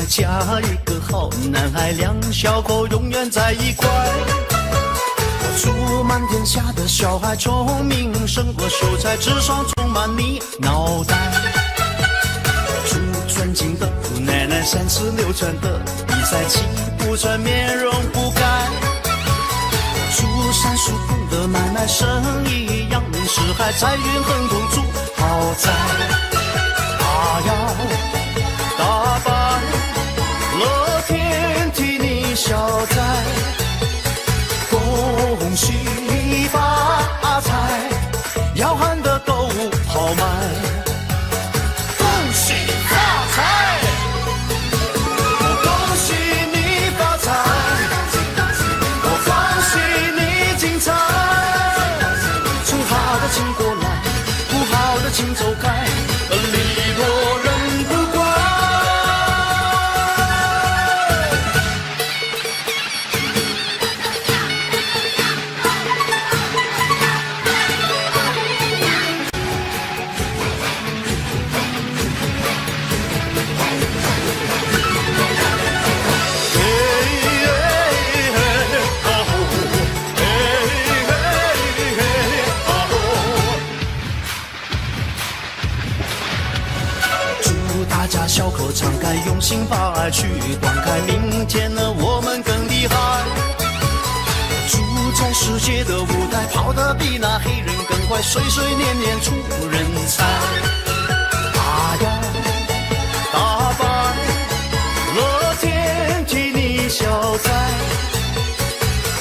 嫁一个好男孩，两小口永远在一块。我祝满天下的小孩聪明胜过秀才，智商充满你脑袋。祝尊敬的姑奶奶三尺六寸的比赛气不喘，面容不改。祝三叔公的买卖生意扬名四海，财运亨通住豪宅。他要打败乐天替你消灾，恭喜发财，要喊得购物好卖。恭喜发财，我恭喜你发财，我恭喜你精彩。祝好的请过来，不好的请走开，礼多人不怪。小口敞开，用心把爱去灌开，明天呢我们更厉害。住在世界的舞台，跑得比那黑人更快，岁岁年年出人才。他要打败乐天替你消灾，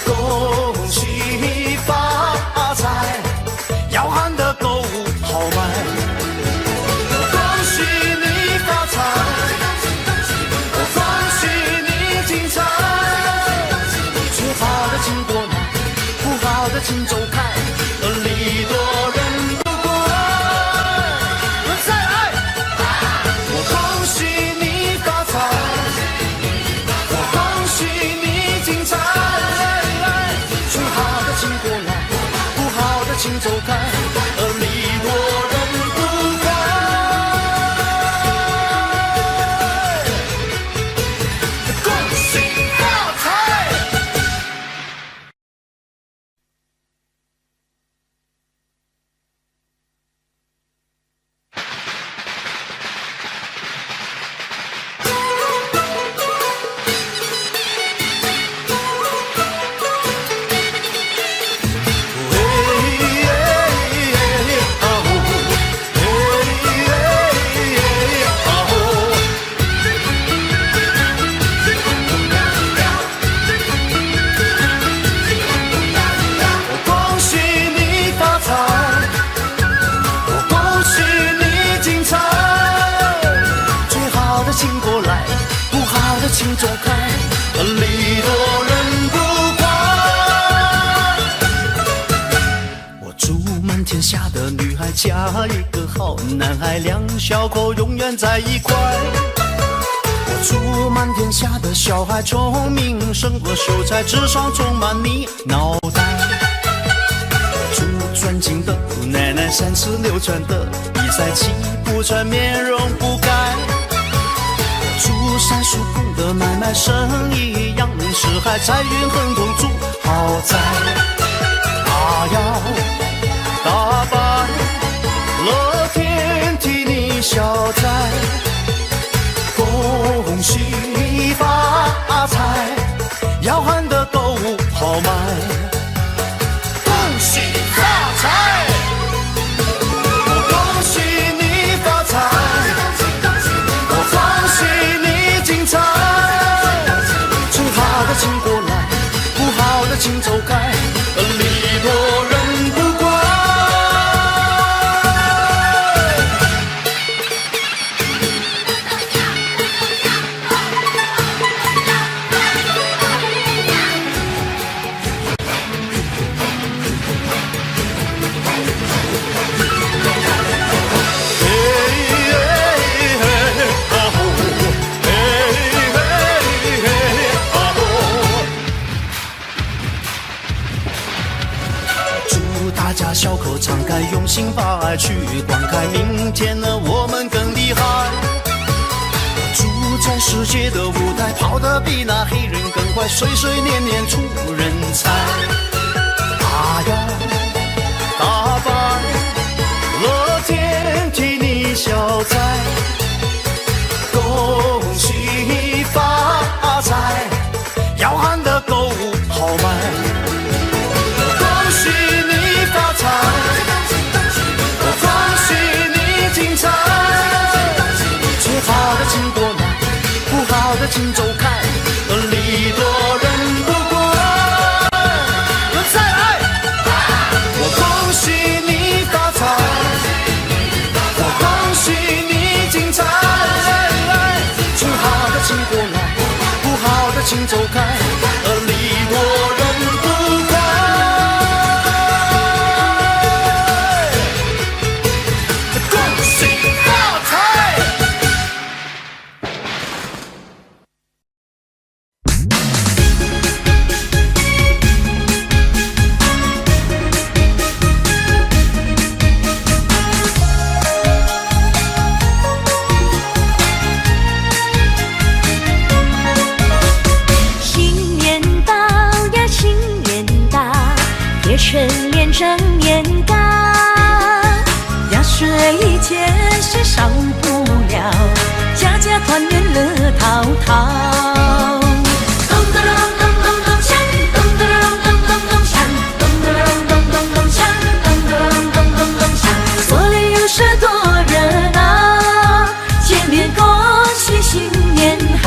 恭喜发财，要喊得购物好卖。请走开，礼多人不怪。再来，我恭喜你发财，我恭喜你精彩。最好的请过来，不好的请走开，礼多人不怪。恭喜发财。请走开，礼多人不怪。我祝满天下的女孩嫁一个好男孩，两小口永远在一块。我祝满天下的小孩聪明胜过秀才，智商充满你脑袋。祝尊敬的姑奶奶三尺六寸的比赛气不喘，面容不改。祝三叔公的买卖生意扬名四海，财运亨通住豪宅。他要打败乐天替你消灾，恭喜发财，要喊得购物好卖。恭喜发财，我恭喜你发财，请过来，不好的请走开，礼多人不怪。小口敞开，用心把爱去灌开，明天呢我们更厉害。住在世世界的舞台跑得比那黑人更快，岁岁年年出人才。啊呀，大白乐天替你消灾，恭喜发财，要喊的购物好卖。恭喜你发财，恭喜你精彩，最好的请过来，不好的请走开，礼多人不怪。再来，我恭喜你发财，我恭喜你精彩，最好的请过来，不好的请走开，礼多人不怪。恭喜发财！新年到呀，新年到，贴春联正年高，压岁钱是少不了，家家团圆乐陶陶。咚咚咚咚咚咚锵，咚咚咚咚咚咚锵，咚咚咚咚咚锵，咚咚咚咚咚锵，锁链有时多热闹，见面恭喜新年好。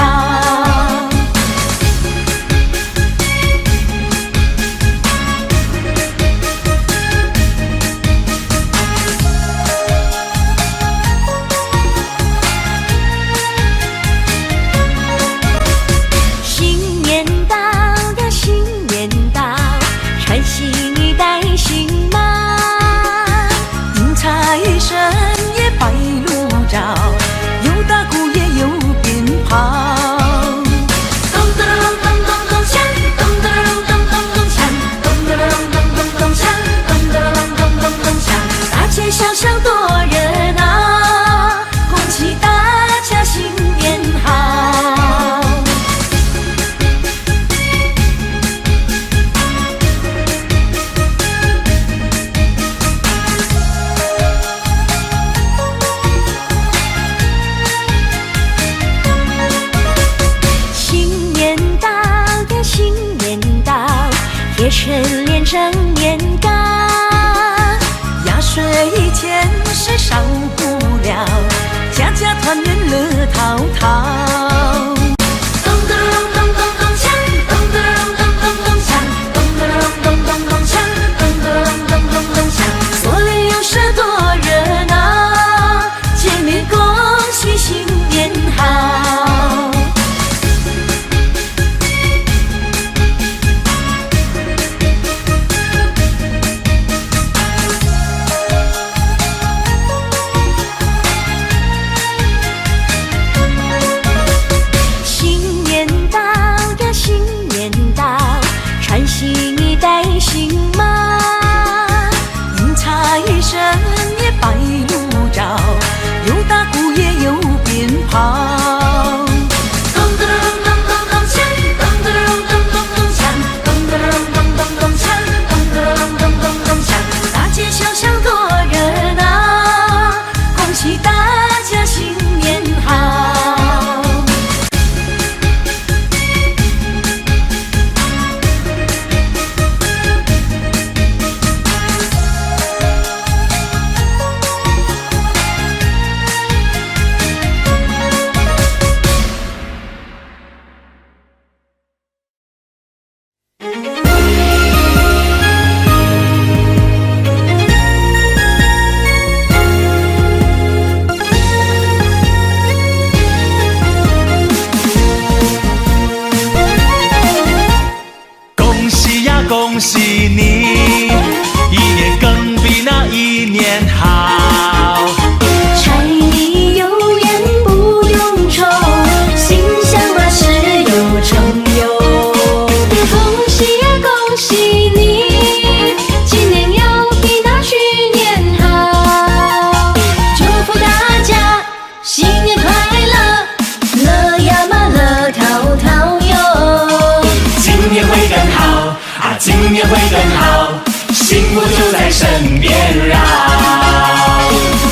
绕。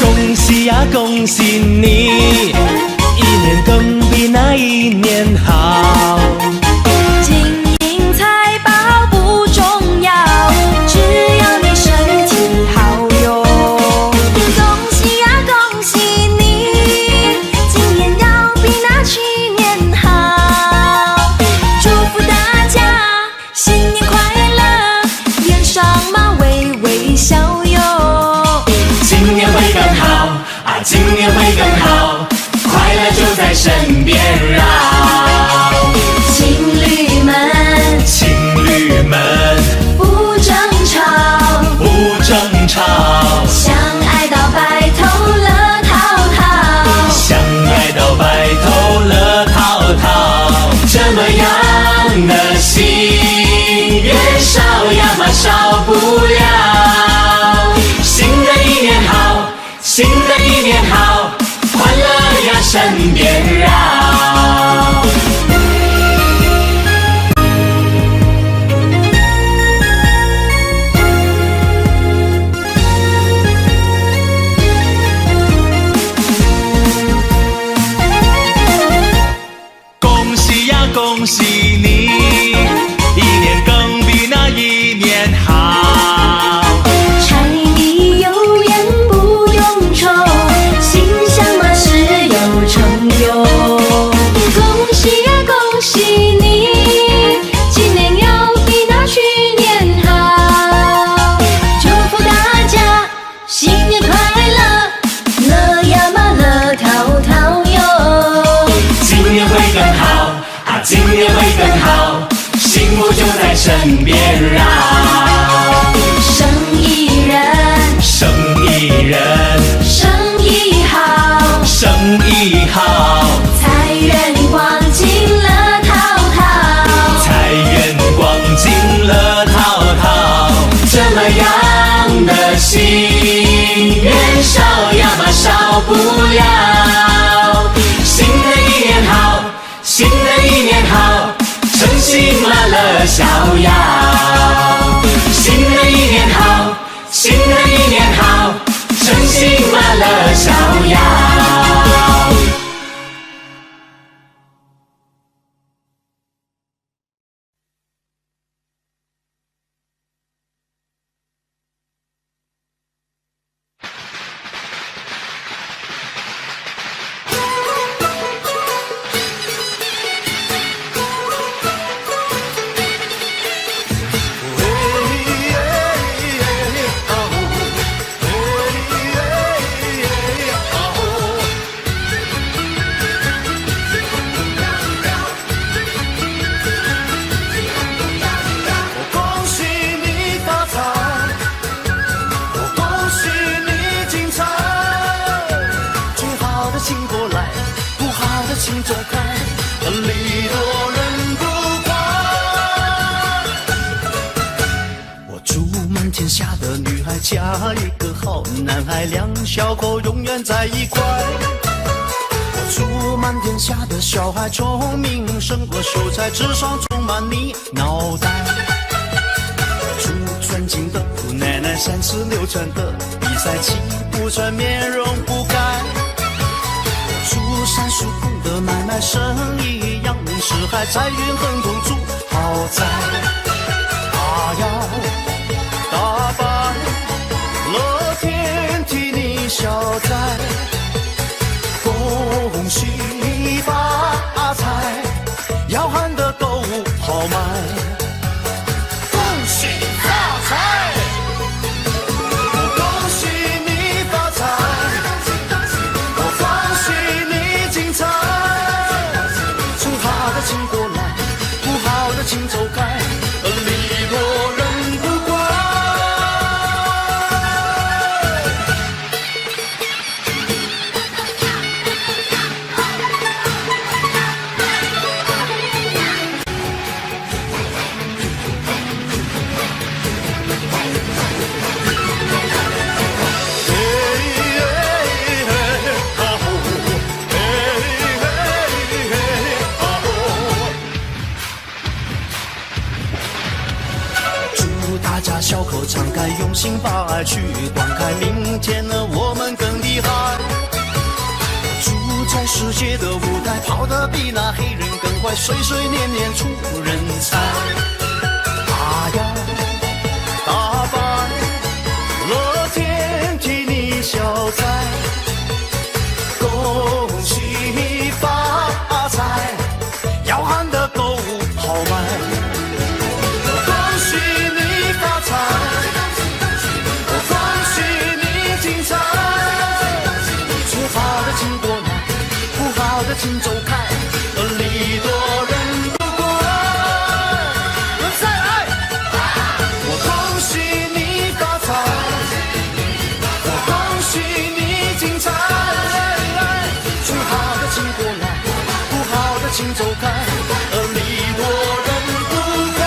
恭喜呀恭喜你，一年更比那一年好。金银财宝不重要，只要你身体好哟。恭喜呀恭喜你，今年要比那去年好。祝福大家新年快乐，脸上嘛微微笑哟。今年会更好啊，今年会更好，快乐就在身边绕。情侣们，情侣们不争吵，不争吵，相爱到白头乐陶陶，相爱到白头乐陶陶。这么样的心愿少呀嘛少不了。新的一年好，新的一年好，欢乐呀身边绕。恭喜呀恭喜你，一年更比那一年好。柴米油盐不用愁，心想嘛事有成就。恭喜呀恭喜你，今年要比那去年好。祝福大家新年快乐，乐呀嘛乐陶陶哟。今年会更好啊，今年会更好，幸福就在身边绕。生意人，生意人，生意好，生意好，财源广进乐陶陶，财源广进乐陶陶。这么样的心愿少呀嘛少不了。新的一年好，新的一年好，诚心嘛乐逍遥。新的一年好，新的一年好，诚心嘛乐逍遥。请走开，礼多人不怪。我祝满天下的女孩嫁一个好男孩，两小口永远在一块。我祝满天下的小孩聪明胜过秀才，智商充满你脑袋。祝尊敬的姑奶奶三尺六寸的比赛气不喘，面容不改。祝三叔公的买卖生意扬名四海，财运亨通住豪宅。他要打败乐天替你消灾，恭喜发财，要喊得购物好卖。恭喜发财，恭喜你发财，我恭喜你精彩。从好的请过来，不好的请走开，礼多人不怪。小口敞开，用心把爱去断开，明天呢我们更厉害。住在世界的舞台，跑得比那黑人更快，岁岁年年出人才。啊呀，大白乐天替你消灾，恭喜发财，要喊得够豪迈。恭喜你发财，恭喜你精彩，最好的请过来，不好的请走开，礼多人不怪。再来，我恭喜你发财，我恭喜你精彩，最好的请过来，不好的请走开，礼多人不怪。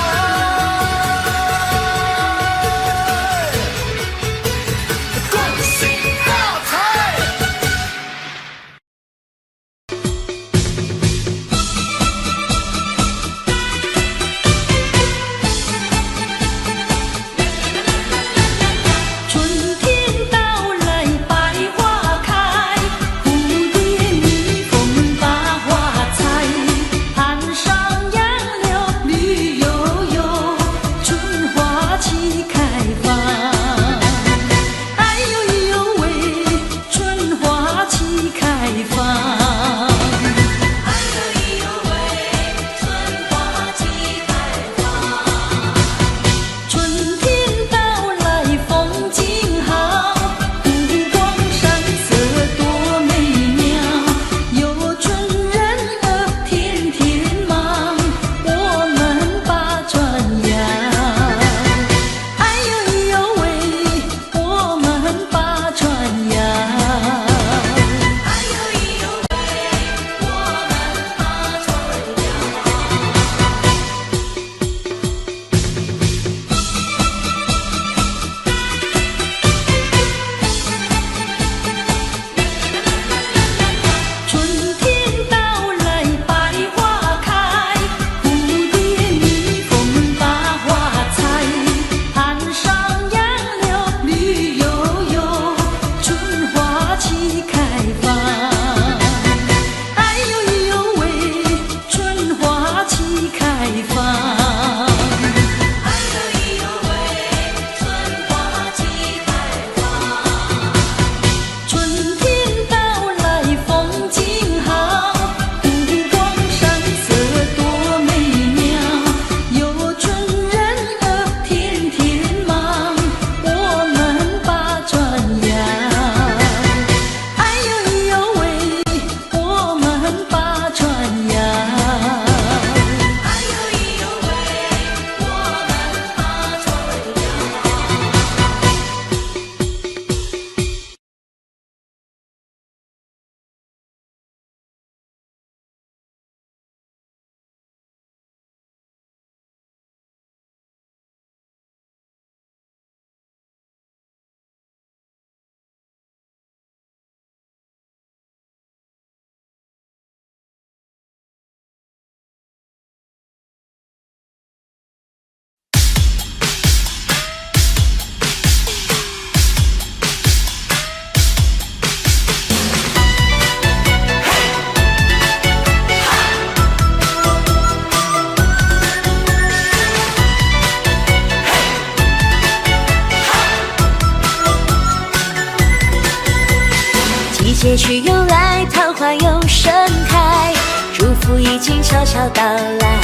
街区又来，桃花又盛开，祝福已经悄悄到来。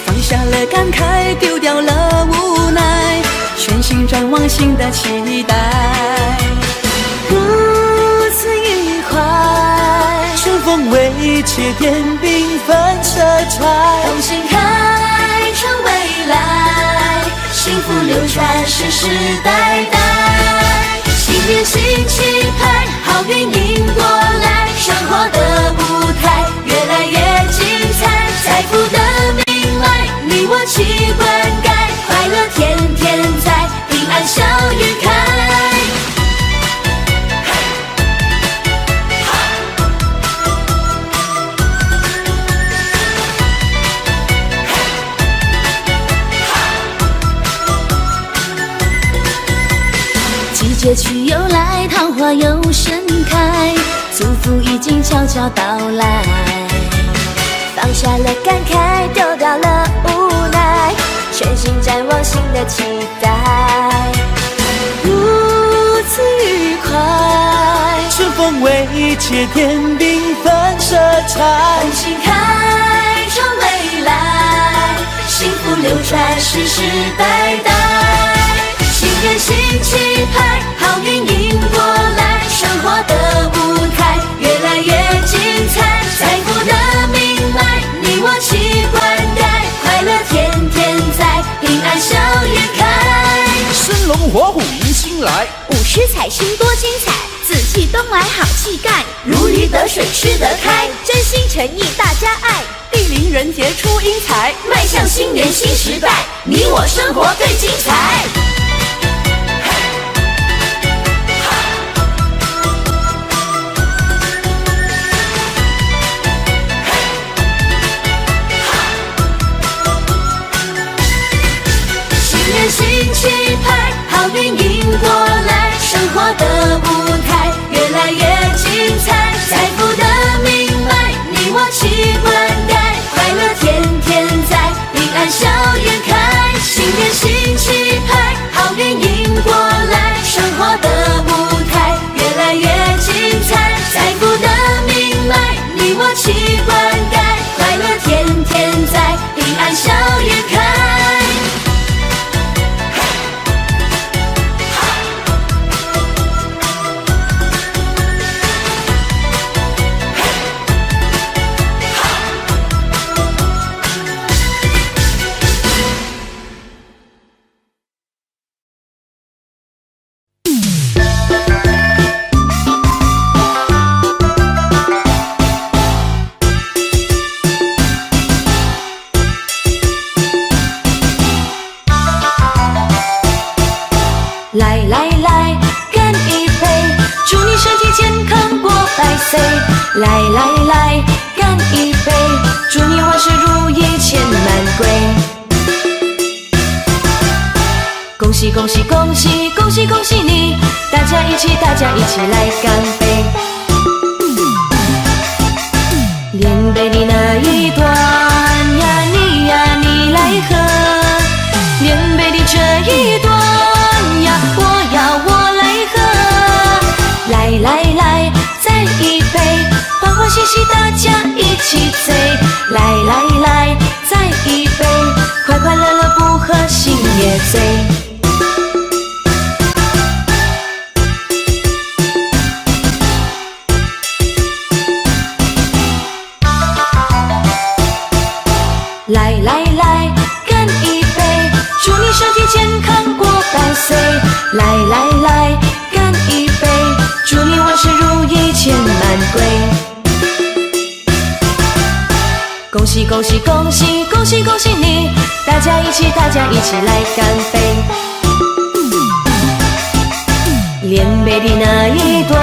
放下了感慨，丢掉了无奈，全心展望新的期待。如此愉快，春风未切，点缤纷色彩，同心开创未来，幸福流传世世代代。新年新气派，好运迎过来，生活的舞台越来越精彩，财富的命来，你我齐灌溉，快乐天天在，平安笑语开。开，祝福已经悄悄到来。放下了感慨，丢掉了无奈，全心展望新的期待，如此愉快。春风为一切添缤纷色彩，重新开创未来，幸福流传世世代代。新年新气派，好运迎过来，生活的舞台越来越精彩，财富的命脉你我齐灌溉，快乐天天在，平安笑颜开。生龙活虎迎新来，五十彩星多精彩，紫气东来好气概，如鱼得水吃得开，真心诚意大家爱，地灵人杰出英才，迈向新年新时代，你我生活更精彩。新气派，好运迎过来，生活的舞台越来越精彩，财富的命脉你我齐灌溉，快乐天天在，平安笑颜开。新年新气派，好运迎过来，生活的舞台越来越精彩，财富的命脉你我齐灌溉，快乐天天在，平安笑颜开。来来来，干一杯，祝你身体健康过百岁。来来来，干一杯，祝你万事如意钱满柜。恭喜恭喜恭喜恭喜恭喜你，大家一起来干杯。连杯的那一端呀，你来喝，连杯的这一端呀，我来喝。来来来，再一杯，欢欢喜喜大家一起醉。来来来，再一杯，快快乐乐不喝心也醉。来来来，干一杯，祝你身体健康过百岁。来来来，干一杯，祝你万事如意钱满柜。恭喜恭喜恭喜恭喜恭喜你，大家一起来干杯。连杯的那一端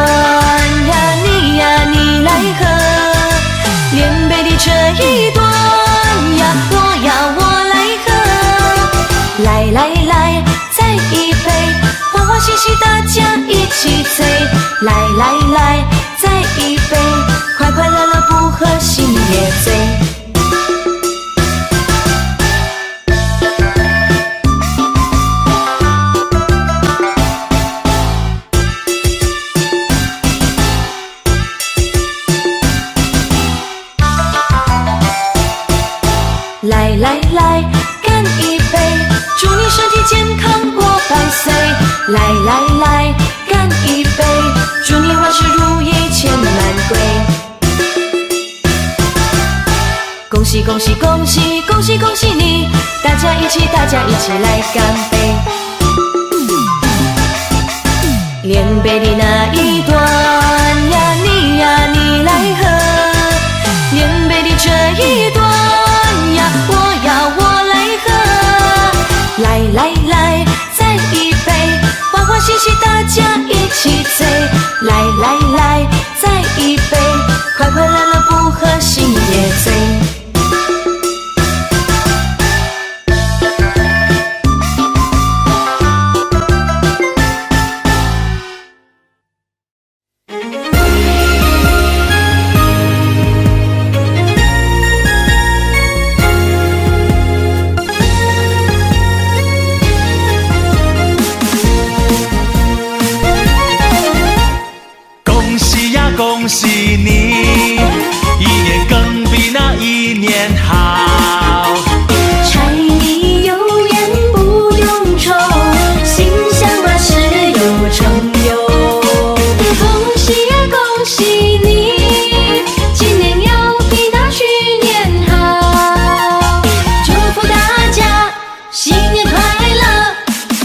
呀，你来喝，连杯的这一端呀，我来喝。来来来，再一杯，欢欢喜喜大家一起醉。来来来，再一杯，快快乐乐不喝心也醉。来来来，干一杯，祝你身体健康过百岁。来来来，干一杯，祝你万事如意钱满柜。恭喜恭喜恭喜恭喜恭喜你，大家一起来干杯。连杯的那一端呀，你来喝，连杯的这一端呀，我来喝。来来来，再一杯，欢欢喜喜大家一起醉。来来来，再一杯，快快乐乐不喝心也醉。恭喜你，一年更比那一年好。柴米油盐不用愁，心想万事有成就。恭喜呀恭喜你，今年要比那去年好。祝福大家新年快乐，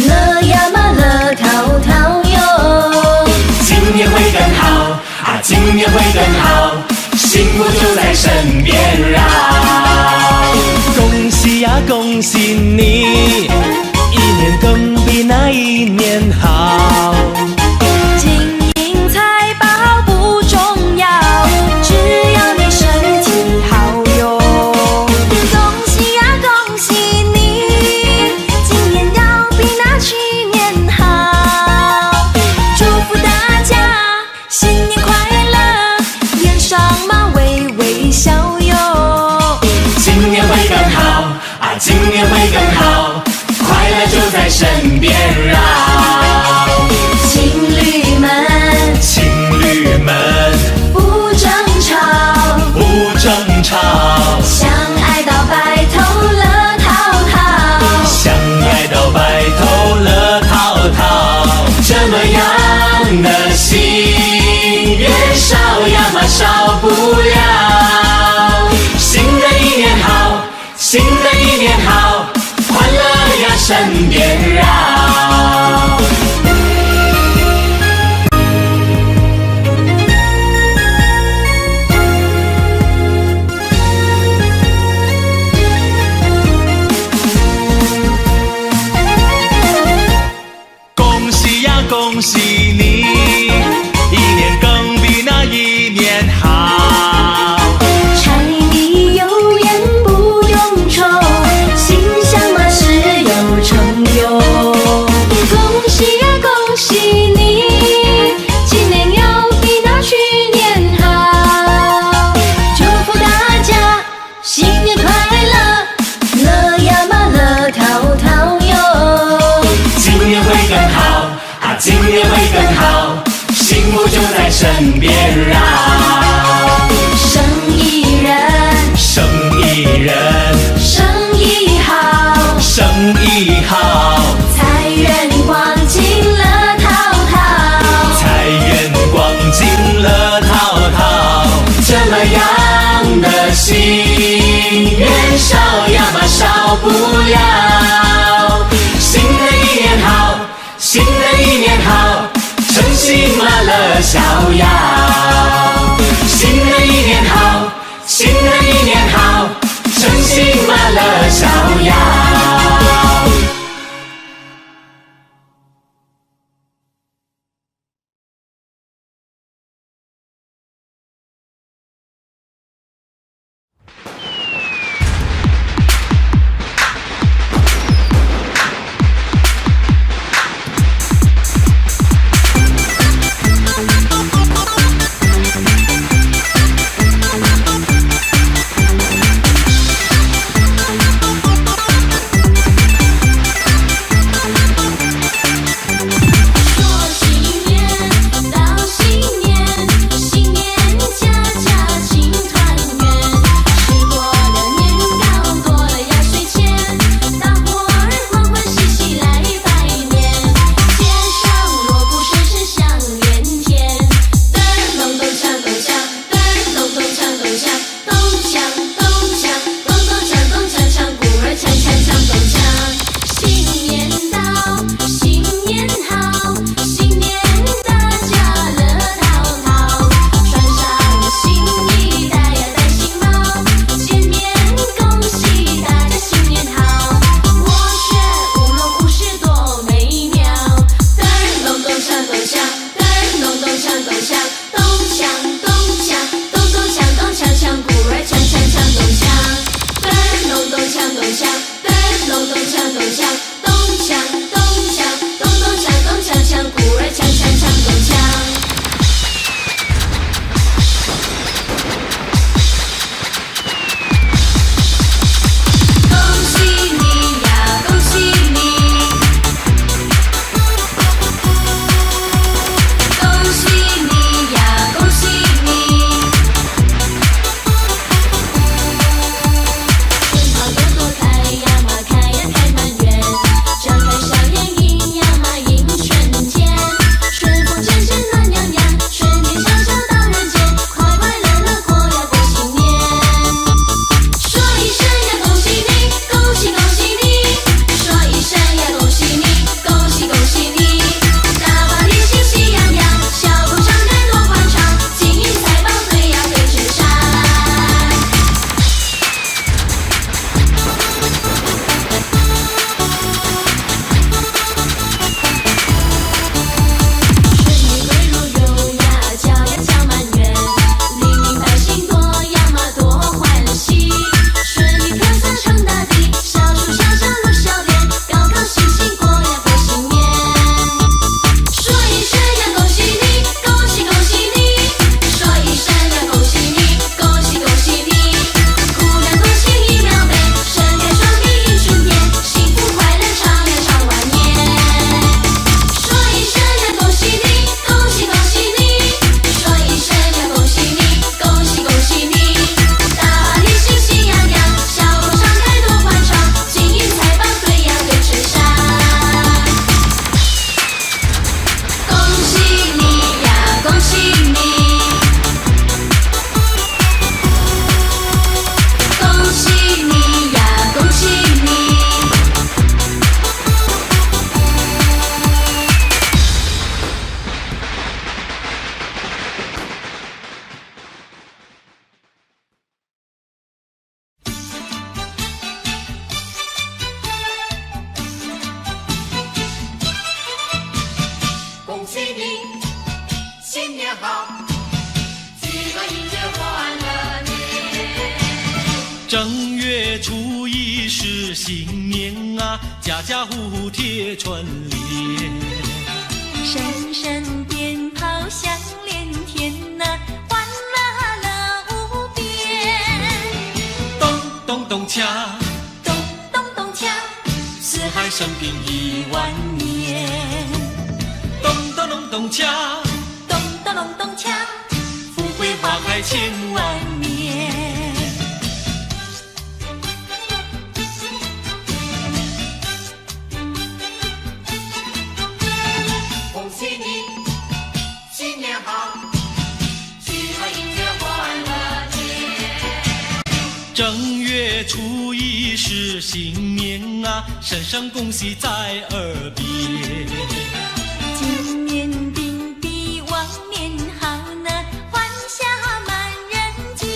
乐呀嘛乐淘淘哟。今年会更好啊，今年会更好，幸福就在身边绕。恭喜呀恭喜你，一年更比那一年好。金银财宝不重要，只要你身体好哟。恭喜呀恭喜你，今年要比那去年好。祝福大家新年快乐，脸上嘛微微笑哟。今年会更好啊，今年会更好，快乐就在身边绕。情侣们情侣们不争吵，不争吵，相爱到白头乐淘淘。相爱到白头乐淘淘，这么样的心愿少呀嘛少不了。新的一年好，新的一年好，欢乐呀身边绕。恭喜呀恭喜你，一年更比那一年好。柴米油盐不用愁，心想嘛事有成就。恭喜呀恭喜你，今年要比那去年好。祝福大家新年快乐，乐呀嘛乐淘淘哟。今年会更好啊，今年会更好，幸福就在身边绕。生意人生意人生意好，生意好，财源广进乐淘淘。财源广进乐淘淘，这么样的心愿少呀嘛少不了。新的一年好，新的一年好，诚心嘛乐逍遥。新的一年好，新的一年好，诚心嘛乐逍遥。好，几个迎接欢乐年。正月初一是新年啊，家家户户贴春联。声声鞭炮响连天呐，欢乐乐无边。咚咚咚锵，咚咚咚锵，四海升平10000年。咚咚咚咚锵，咚咚咚咚锵，富贵花开千万年。恭喜你，新年好，几个迎接欢乐年。正月初一是新年啊，声声恭喜在耳边。今年定比往年好呢，欢笑满人间。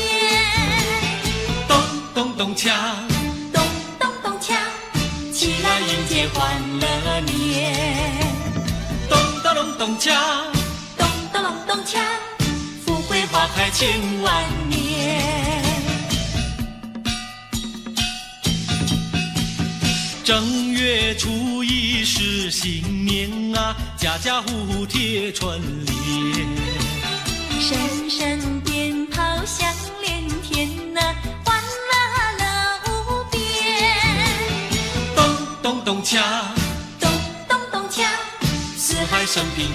咚咚咚锵，咚咚咚锵，起来迎接欢乐年。咚咚咚咚锵，咚咚咚咚锵，富贵花开千万年。正月初一是新年啊，家家户户贴春联。声声鞭炮响连天呐，欢乐乐无边。咚咚咚锵，咚咚咚锵，四海升平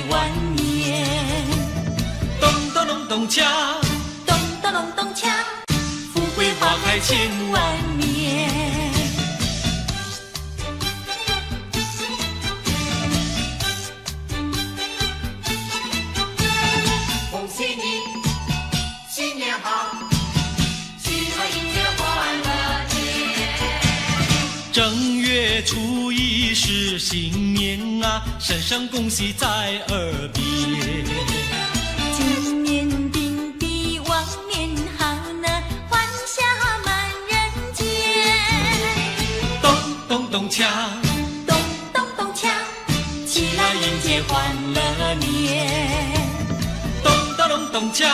10000年。咚咚咚咚锵，咚咚咚咚锵，富贵花开千万年。恭喜你，新年好，几个迎接欢乐年。正月初一是新年啊，声声恭喜在耳边。今年定比往年好呢，欢笑满人间。咚咚咚锵，咚咚咚锵，起来迎接欢乐年。咚咚咚咚锵，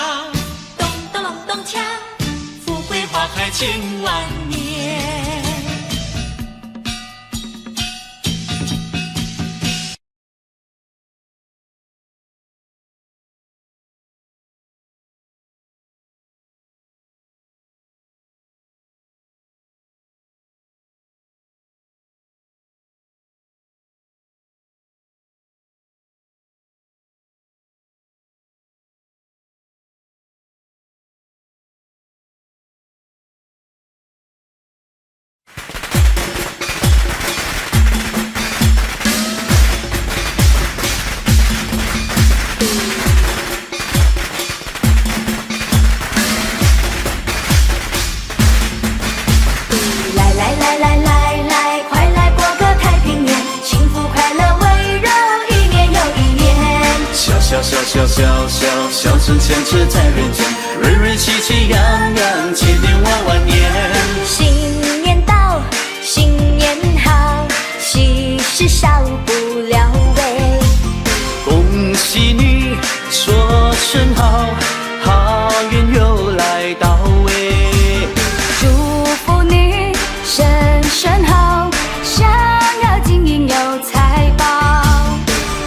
咚咚咚咚锵，富贵花开千万年。笑声响彻在人间，瑞瑞喜气洋洋，千年万万年。新年到，新年好，喜事少不了喂。恭喜你，说声好，好运又来到喂。祝福你身身好，想要金银有财宝。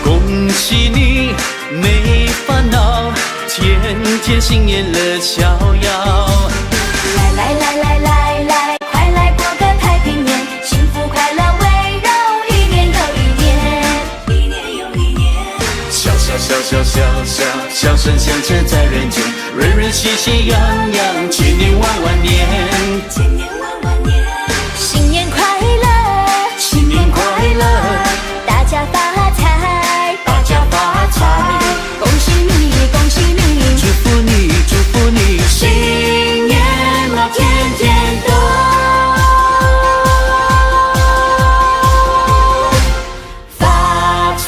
恭喜你，没烦恼，天天新年乐逍遥。来，快来过个太平年，幸福快乐围绕一年又一年，一年又一年。笑，笑声响彻在人间，瑞瑞喜气洋洋，千年万万年。千年万万年，新年快乐，新年快乐，大家发财，大家发财。恭喜你，恭喜你，祝福你，祝福你，新年啊天天都发财。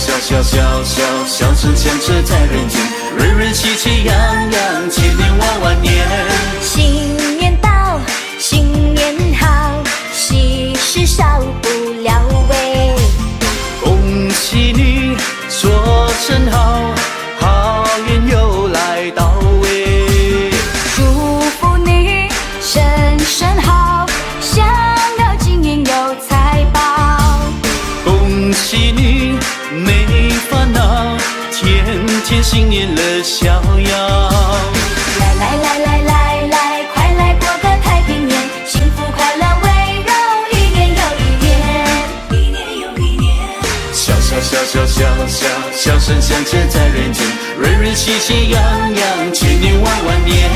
笑声响彻在人间，人人喜气洋洋，千年万年。新年到，新年好，喜事少不了喂。恭喜你，说声好，好运又来到喂。祝福你，身身好，想要今年有财宝。恭喜你，没烦恼，天天新年乐逍遥。来，快来过个太平年，幸福快乐围绕一年又一年，一年又一年。笑声响彻在人间，人人喜气洋洋，千年万年。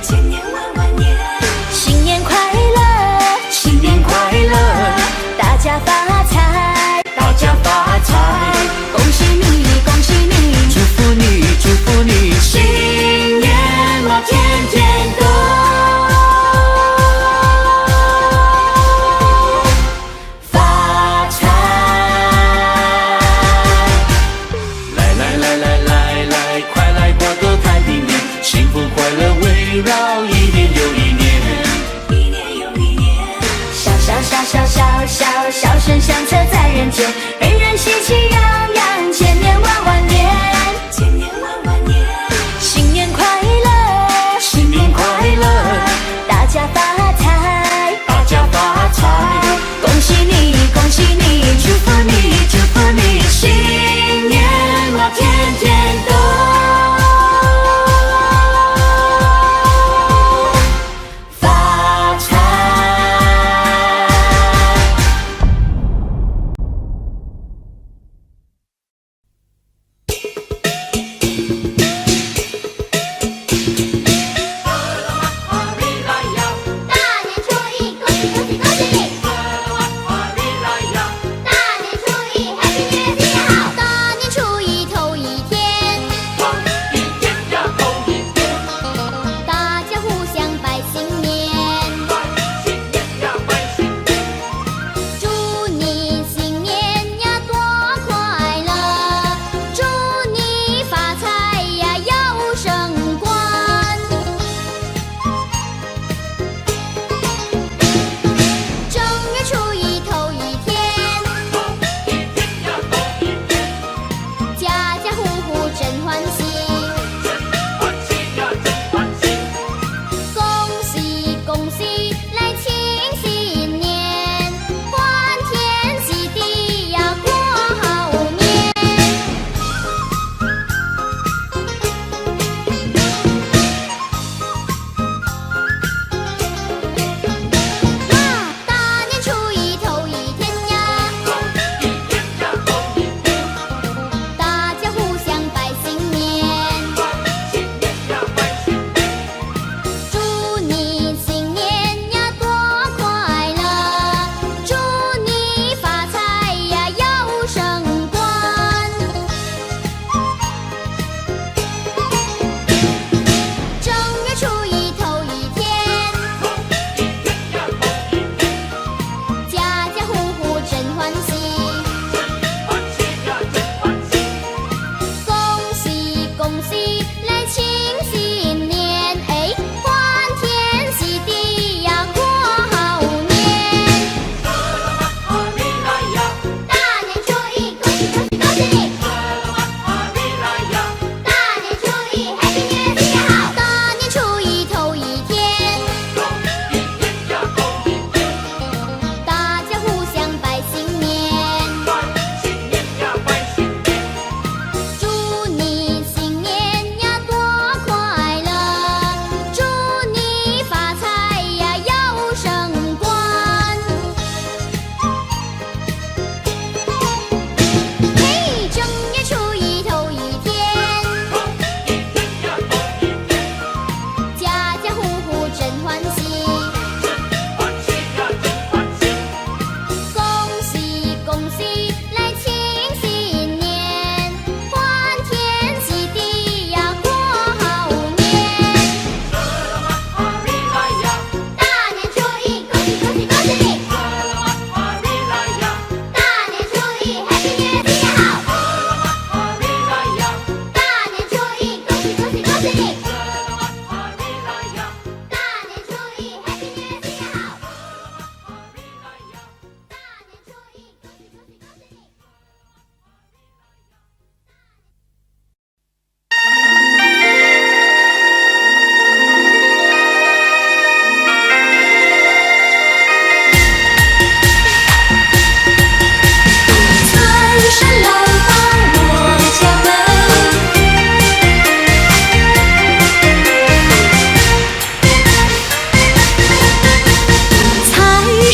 千年万年，新年快乐，新年快乐，大家发财，大家发财。恭喜你，恭喜你，祝福你，祝福你，新年嘛天天都发财。来，快来过个太平年，幸福快乐围绕一年又一年，一年又一年。笑声响彻在人间，人人喜气洋洋，千年万年，千年万年。新年快乐，新年快乐，大家发财，大家发财。恭喜你，恭喜你，祝福你，祝福你，新年嘛天天都发财。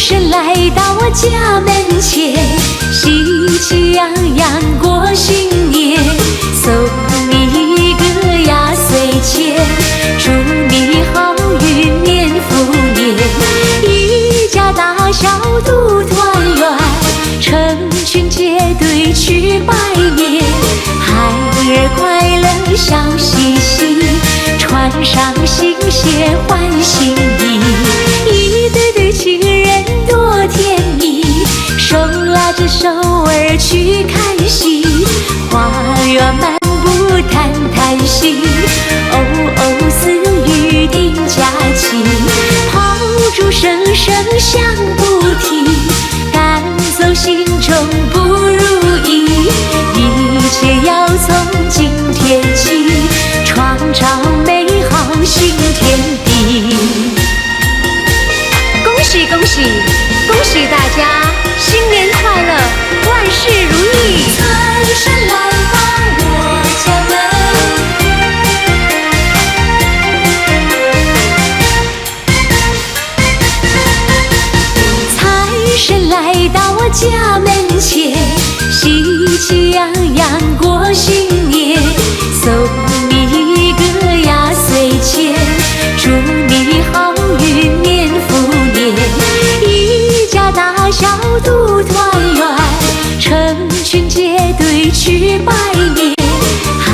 神来到我家门前，喜气洋洋过新年，送你一个压岁钱，祝你好运年复年，一家大小都团圆，成群结队去拜年，孩儿快乐笑嘻嘻，穿上新鞋换新衣，一对对情人多甜蜜，手拉着手儿去看戏，花园漫步谈谈心，哦哦私语定佳期，炮竹声声响不停，赶走心中不如意，一切要从今天起，创造美好新天地。恭喜恭喜恭喜大家，新年快乐，万事如意！财神来到我家门，财神来到我家门前，喜气洋洋过新年，送你一个压岁钱，祝你好运年复年，一家大小都团圆，成群结队去拜年，孩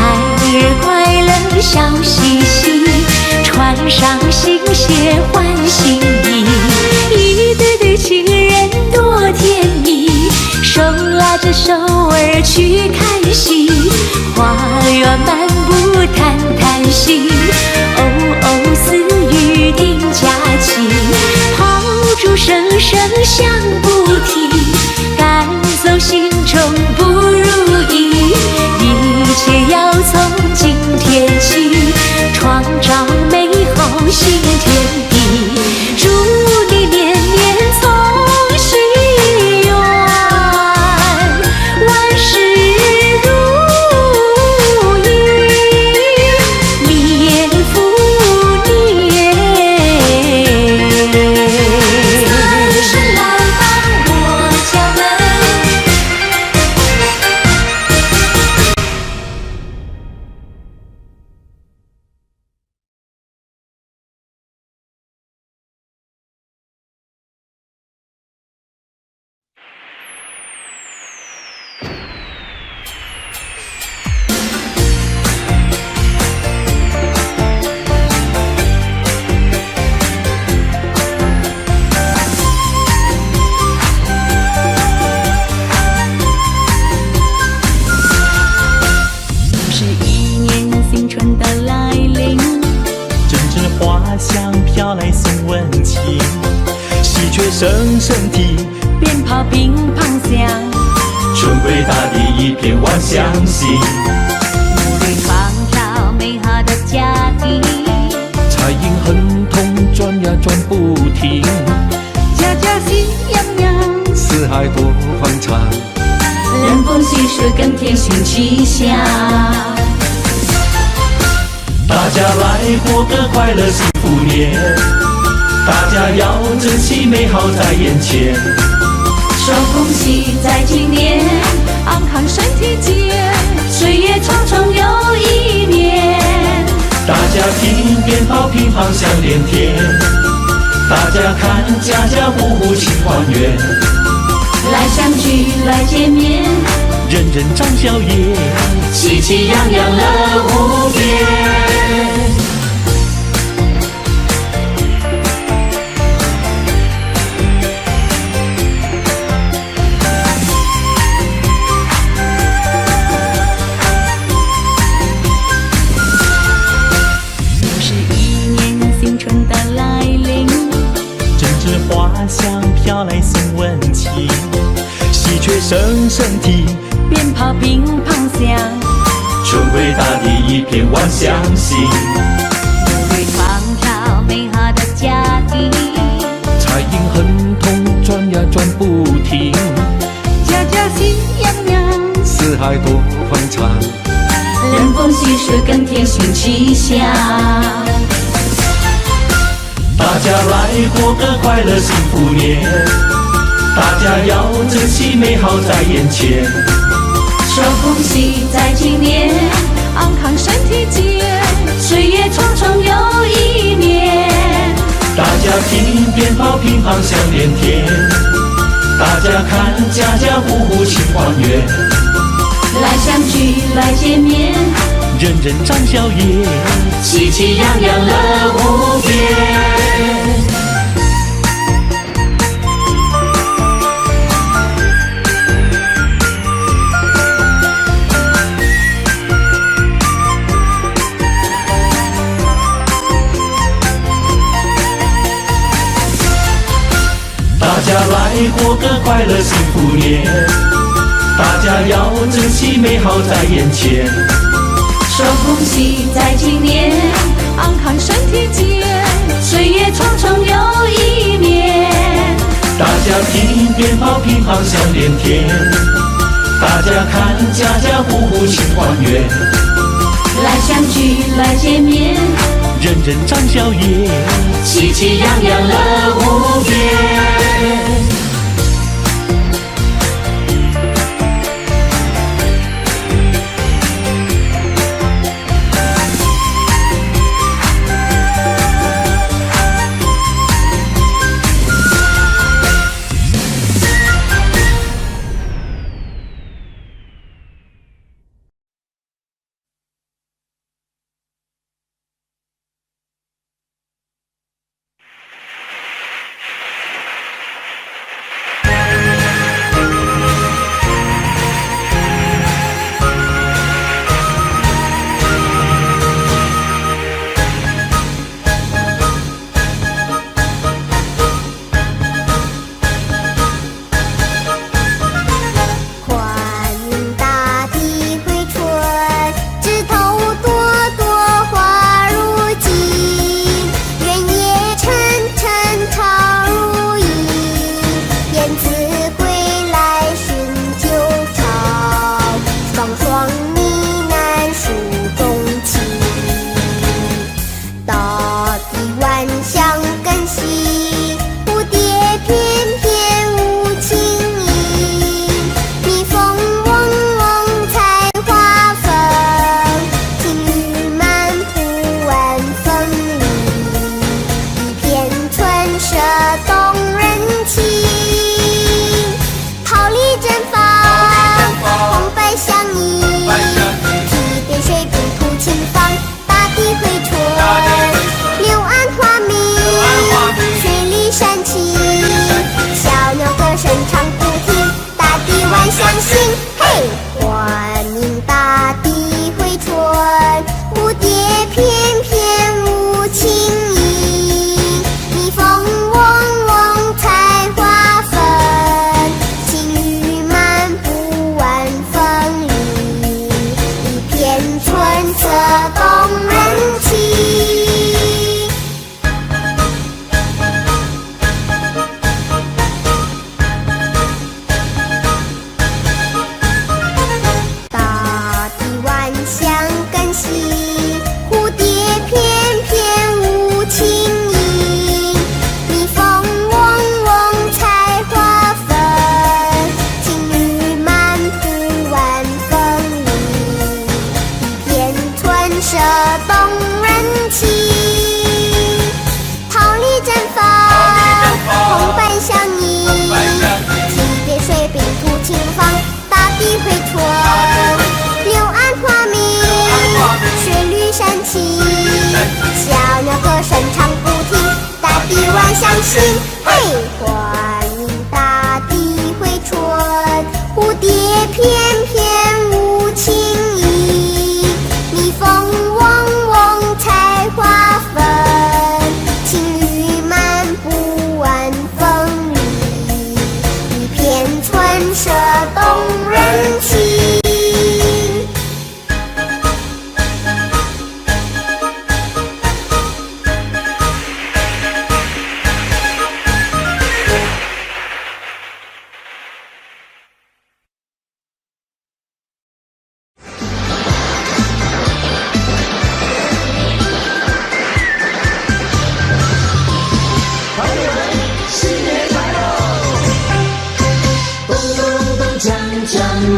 儿快乐笑嘻嘻，穿上新鞋换新衣，一对对情人多甜蜜，手拉着手儿去看戏，花园漫步谈谈心，哦哦私语定佳期，炮竹声声响不停，赶走心中不如意，一切要从今天起，创造美好新天地，祝你年年从心愿，万事如意，年复年。财神来到我家门，是一年新春的来临，阵阵花香飘来送温情，喜鹊声声啼，鞭炮乒乓响，春归大地一片万象新，对创造美好的家庭，彩影亨通转呀转不停，家家喜洋洋，四海多欢畅，人逢喜事更添新气象。大家来过个快乐幸福年，大家要珍惜美好在眼前，说恭喜在今年，安康身体健，岁月长长又一年。大家听鞭炮乒乓响连天，大家看家家户户庆团圆，来相聚来见面，人人长笑颜，喜气洋洋乐无边。是一年新春的来临，阵阵花香飘来送温情，喜鹊声声啼，鞭炮乒乓响，春归大地一片万象新，对创造美好的家庭，彩影亨通转呀转不停，家家喜洋洋，四海多欢畅，人逢喜事更添新气象。大家来过个快乐幸福年，大家要珍惜美好在眼前。说恭喜在今年，安康身体健，岁月匆匆又一年。大家听鞭炮乒乓响连天，大家看家家户户庆团圆。来相聚来见面，人人展笑颜，喜气洋洋乐无边。大家来过个快乐幸福年，大家要珍惜美好在眼前。说恭喜在今年，安康身体健，岁月匆匆又一年。大家听鞭炮乒乓响连天，大家看家家户户庆团圆。来相聚来见面，人人展笑颜，喜气洋洋乐无边。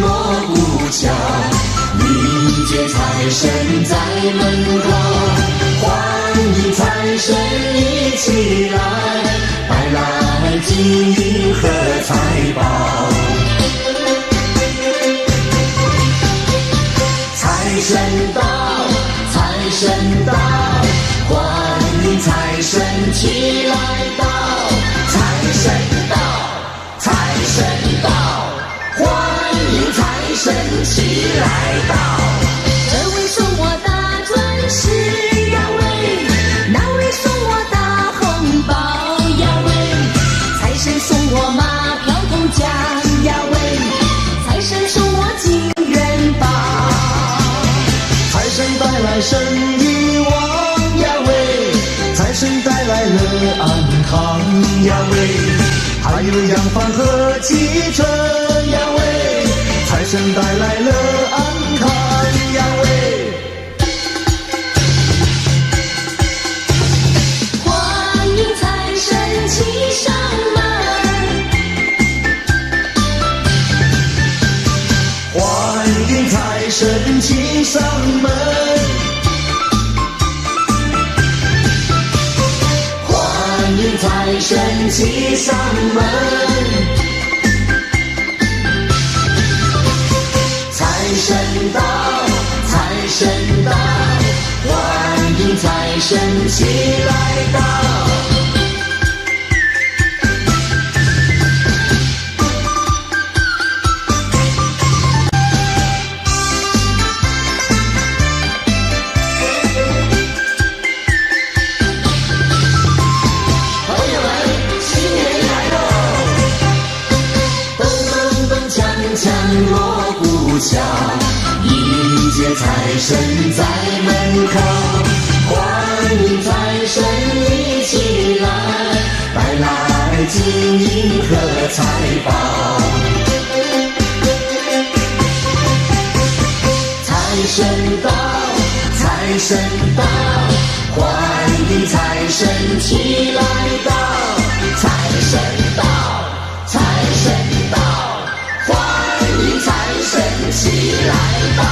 锣鼓敲，迎接财神在门口，欢迎财神一起来，带来金银和财宝。财神到，财神到，欢迎财神齐来到，财神到，财神到，欢迎财神齐来到。这位送我大钻石呀喂，那位送我大红包呀喂，财神送我马票头奖呀喂，财神送我金元宝。财神带来生意旺呀喂，财神带来了安康呀喂，还有洋房和汽车呀喂，财神带来了安康呀喂。欢迎财神骑上门，欢迎财神骑上门，欢迎财神骑上门。财神到，财神到，欢迎财神齐来到。锣鼓敲，迎接财神在门口，欢迎财神一起来，带来金银和财宝。财神到，财神到，欢迎财神齐来到，财神到，财神到，欢迎财神齐来到。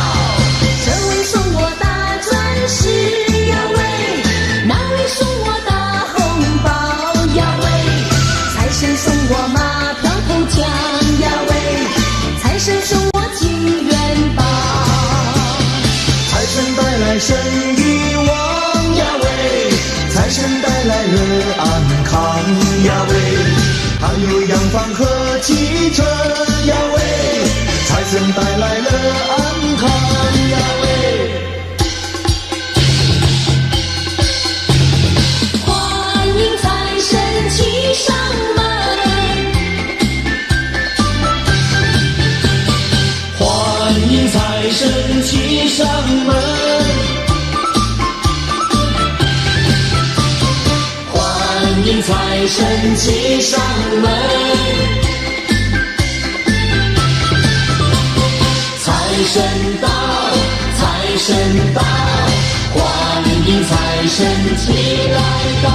这位送我大钻石呀喂，那位送我大红包呀喂，财神送我马票头奖呀喂，财神送我金元宝。财神带来生意旺呀喂，财神带来了安康呀喂，还有洋房和汽车呀喂，财神带来了安康呀喂。欢迎财神骑上门，欢迎财神骑上门，欢迎财神骑上门。财神到，财神到，欢迎财神齐来到。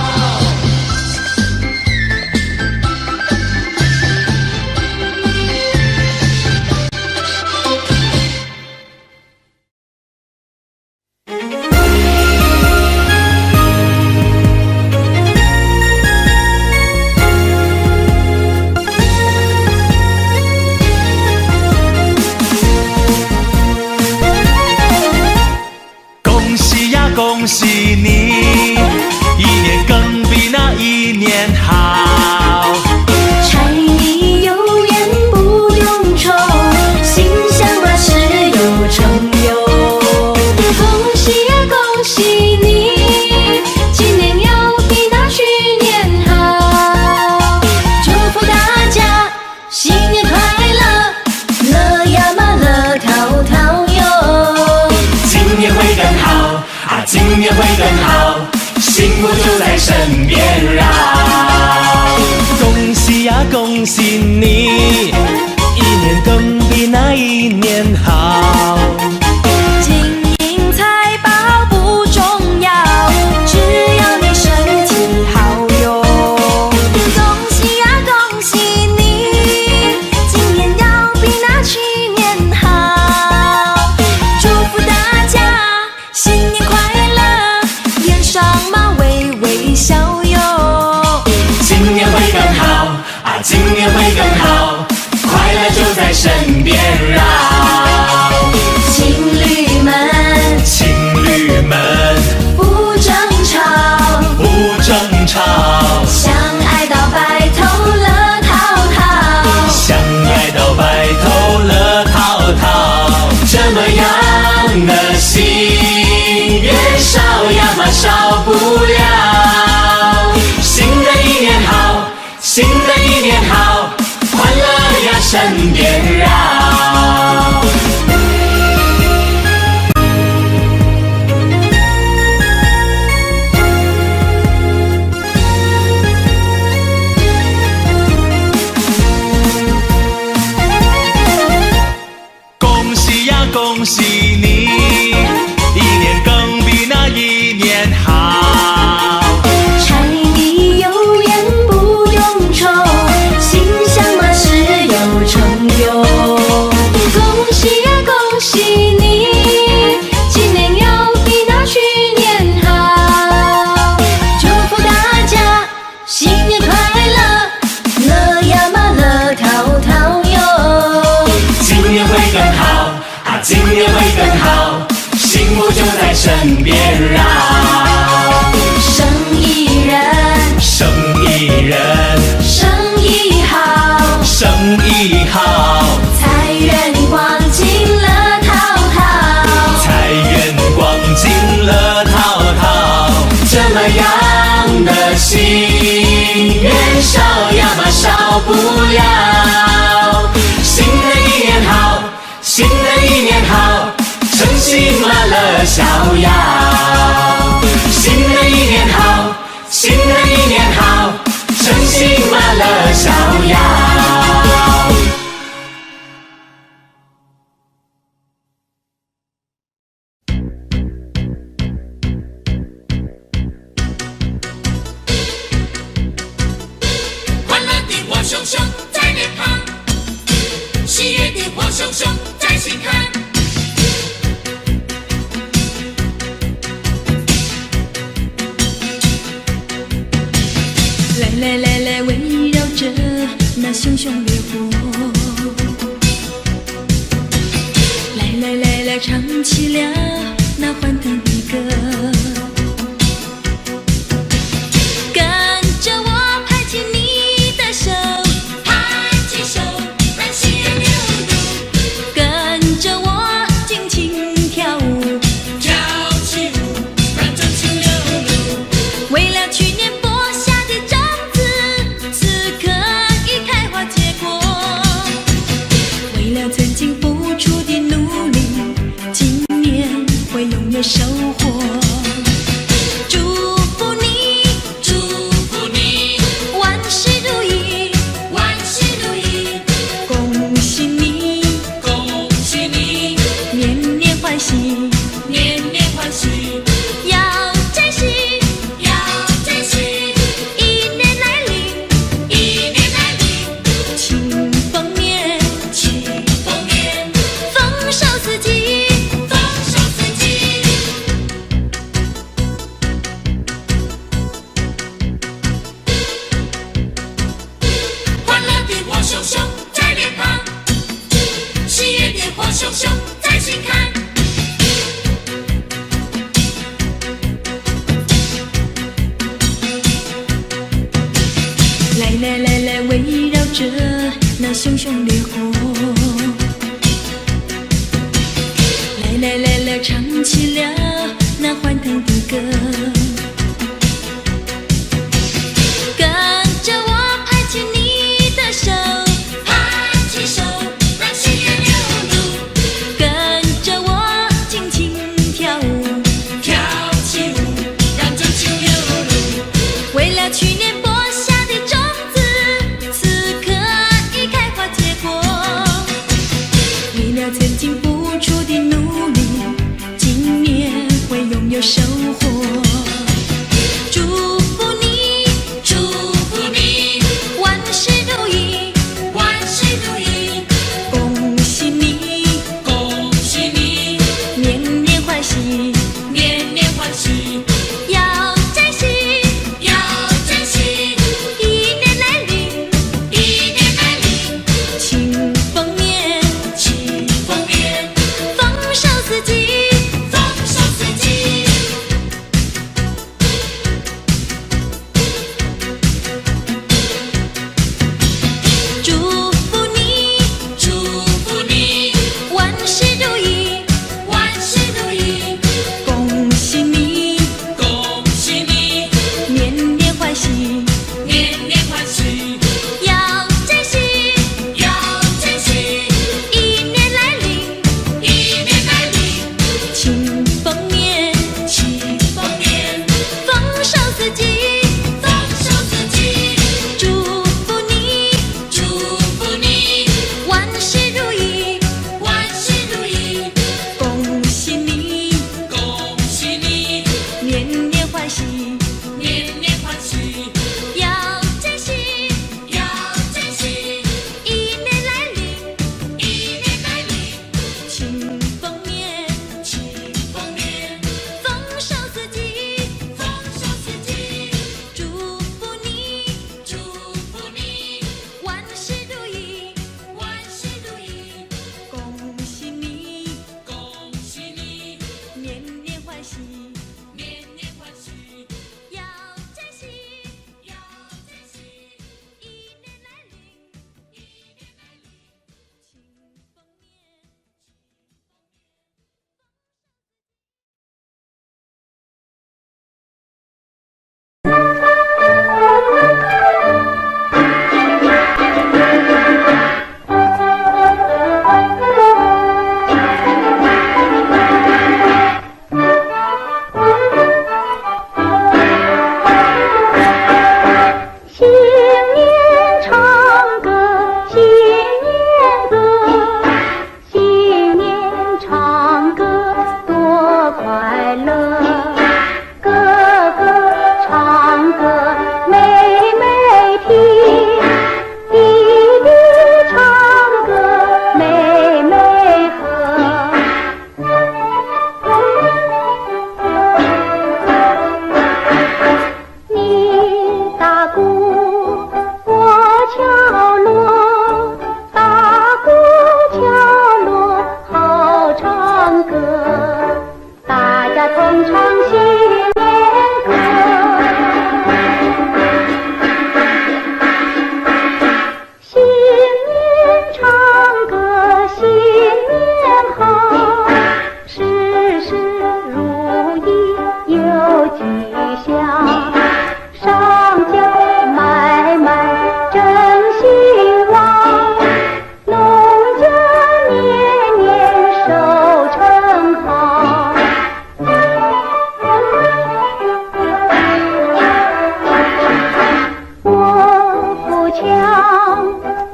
恭喜你，一年更比那一年好。柴米油盐不用愁，心想事有成就。恭喜呀恭喜你，今年要比那去年好。祝福大家新年快乐，乐呀嘛乐淘淘哟。今年会更好。今年会更好，幸福就在身边绕。恭喜呀恭喜你，一年更比那一年好。金银财宝不重要，只要你身体好哟。恭喜呀恭喜你，今年要比那去年今年会更好，快乐就在身边绕。情侣们，情侣们不争吵，不争吵，相爱到白头乐陶陶，相爱到白头乐陶陶。这么样的心，越少呀嘛少不了。新的一年好，新的一年好，欢乐呀身边绕。恭喜呀恭喜你，一年更比那一年好。柴米油盐不用愁，心想嘛事有成就。恭喜呀恭喜你，今年要比那去年好。祝福大家新年快乐，乐呀嘛乐陶陶哟。今年会更好啊，今年会更好，幸福就在身边绕。生意人，生意人，生意好，生意好，财源广进乐陶陶，财源广进乐陶陶。这么样的心，越少呀嘛少不了。新的一年好，新的一年好，诚心嘛乐逍遥。新的一年好，新的一年好，诚心嘛乐逍遥。欢乐的火熊熊在脸庞，喜悦的火熊熊在心坎。来来来来，围绕着那熊熊烈火，来来来来，唱起了那欢腾的歌，跟着我拍起你的手，拍起手，让喜悦流露，跟着我尽情跳舞，跳起舞，让真情流露。为了去年播下的种子，此刻已开花结果，为了曾经付出的努力，今年会拥有收获。祝福你，祝福你，万事如意，万事如意，恭喜你，恭喜你，年年欢喜，年年欢喜，要珍惜，要珍惜。一年来临，一年来临，庆丰年，庆丰年，丰收四季。丰收四季。欢乐的火熊熊在脸庞，喜悦的火熊熊在心坎。来来来来，围绕着那熊熊烈火，来来来来，唱起了那欢腾的歌，跟着我拍起你的手，拍起手，让喜悦流露，跟着我尽情跳舞，跳起舞，让真情流露。为了去年播下的种子，此刻已开花结果，为了曾经付出的努力，今年会拥有收获。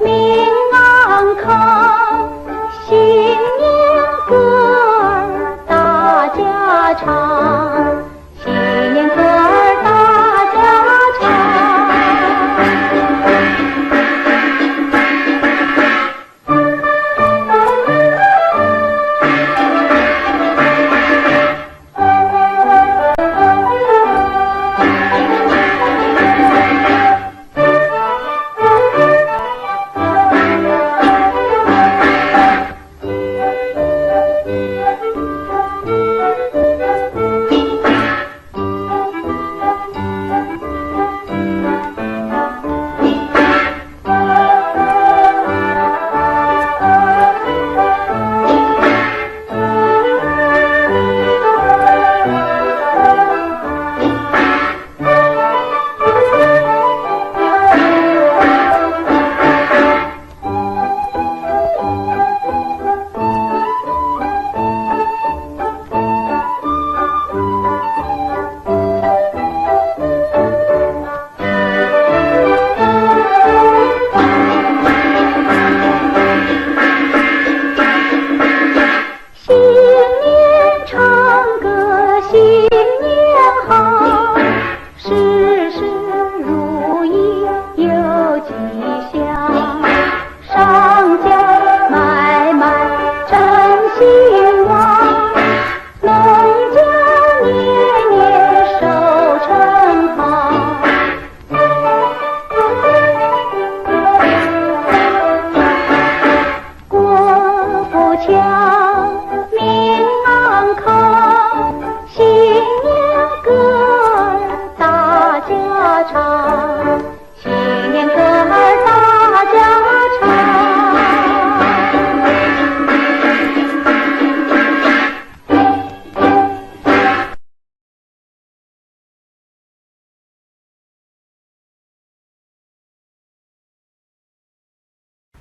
命安康，新年歌儿大家唱，新年歌儿大家唱。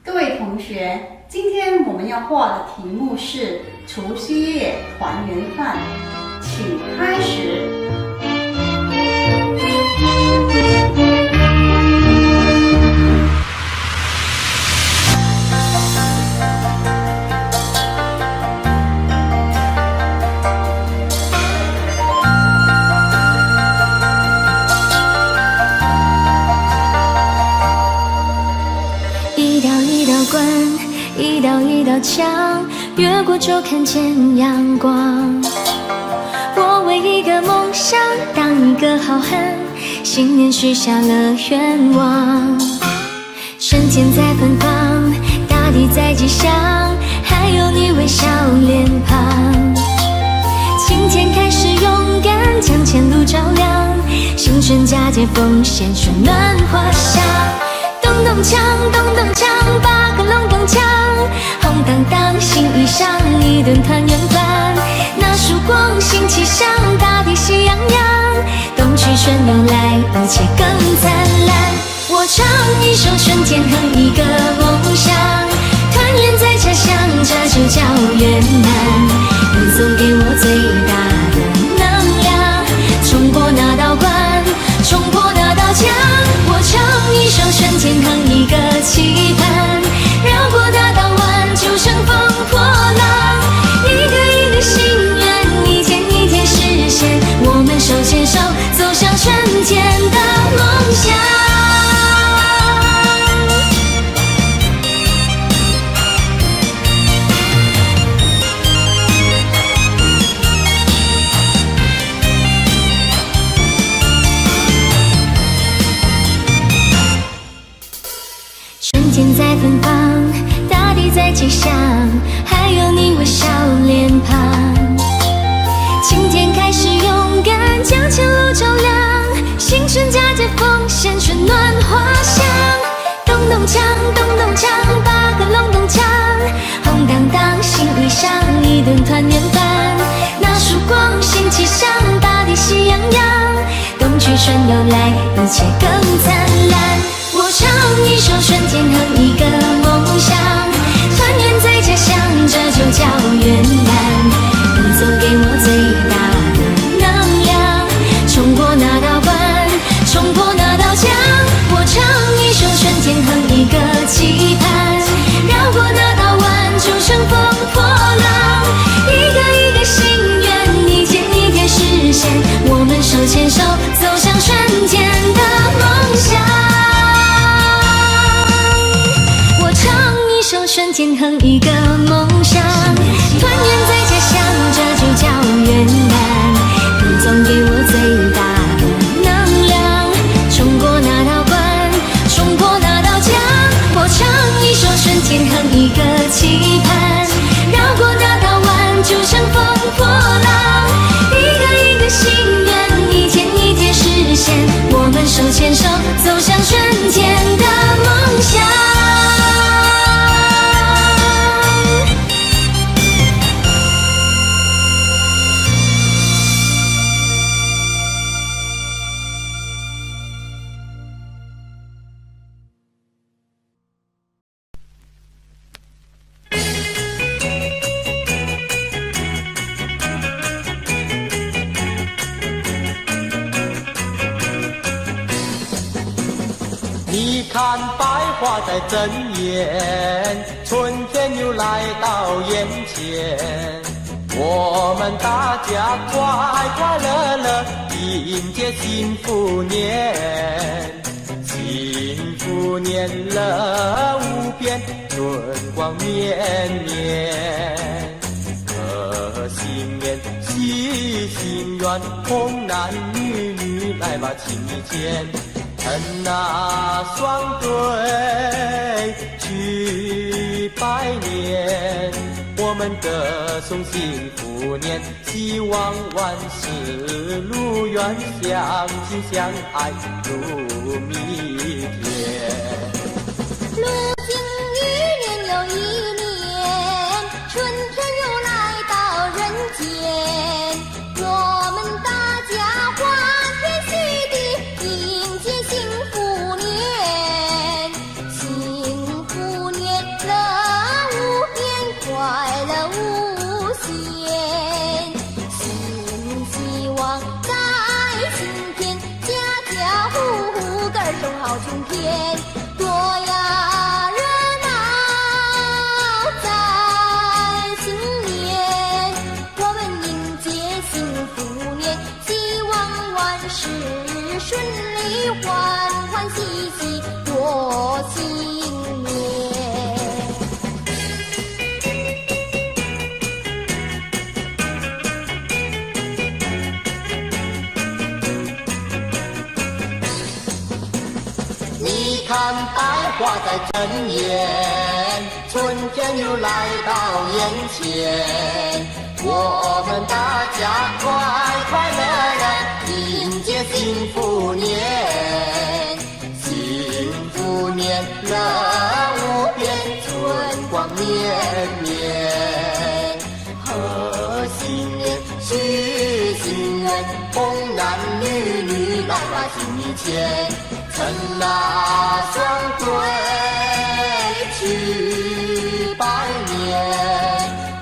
各位同学，今天我们要画的题目是除夕夜团圆饭，请开始。一道一道墙，越过就看见阳光。我为一个梦想，当一个好汉，新年许下了愿望。春天在芬芳，大地在吉祥，还有你微笑脸庞。今天开始勇敢，将前路照亮，新春佳节奉献春暖花香。咚咚锵，咚咚锵，八个隆咚锵，红当当新衣裳，一顿团圆饭。那曙光新气象，大地喜洋洋，冬去春又来，一切更灿烂。我唱一首春天，哼一个梦想，团圆在家乡，这就叫圆满。你送给我最大的能量，冲破那道关，冲破那道墙。我唱一首春天，哼一个期盼，绕过大道湾，就乘风破浪。一个一个心愿，一天一天实现，我们手牵手走向春天的梦想。春天在芬芳，大地在吉祥，还有你微笑脸庞。今天开始勇敢，将前路照亮，新春佳节奉献春暖花香。咚咚锵，咚咚锵，八个隆咚锵，红当当新衣裳，一顿团圆饭。那曙光新气象，大地喜洋洋，冬去春又来，一切更灿烂。我唱一首春天，哼一个梦想，团圆在家乡，这就叫圆满。你送给我最大的能量，冲破那道关，冲破那道墙。我唱一首春天，哼一个瞬间哼一个梦想，团圆在家乡，这就叫圆满。你总给我最大的能量，冲过那道关，冲破那道墙。我唱一首瞬间哼一个期盼，绕过那道弯，就乘风破浪。一个一个心愿，一件一件实现。我们手牵手，走向瞬间的梦想。你看百花在争艳，春天又来到眼前。我们大家快快乐乐迎接幸福年，幸福年乐无边，春光绵绵。贺新年，喜新愿，童男女女来把情谊牵。趁那双对去拜年，我们歌颂幸福年，希望万事如愿，相亲相爱如蜜甜。如今一年又一年，春天又来到人间，我们大家欢天喜地迎接幸福年，幸福年乐无边，快乐无限，新希望在今天，家家户户歌声好春天，多呀热闹在新年，我们迎接幸福年，希望万事顺利，欢欢喜喜过新年。你看百花在争艳，春天又来到眼前。我们大家快快乐乐迎接幸福年，幸福年乐无边，春光绵绵。贺新年，许心愿，童男女女来把情谊牵。趁那双对去拜年，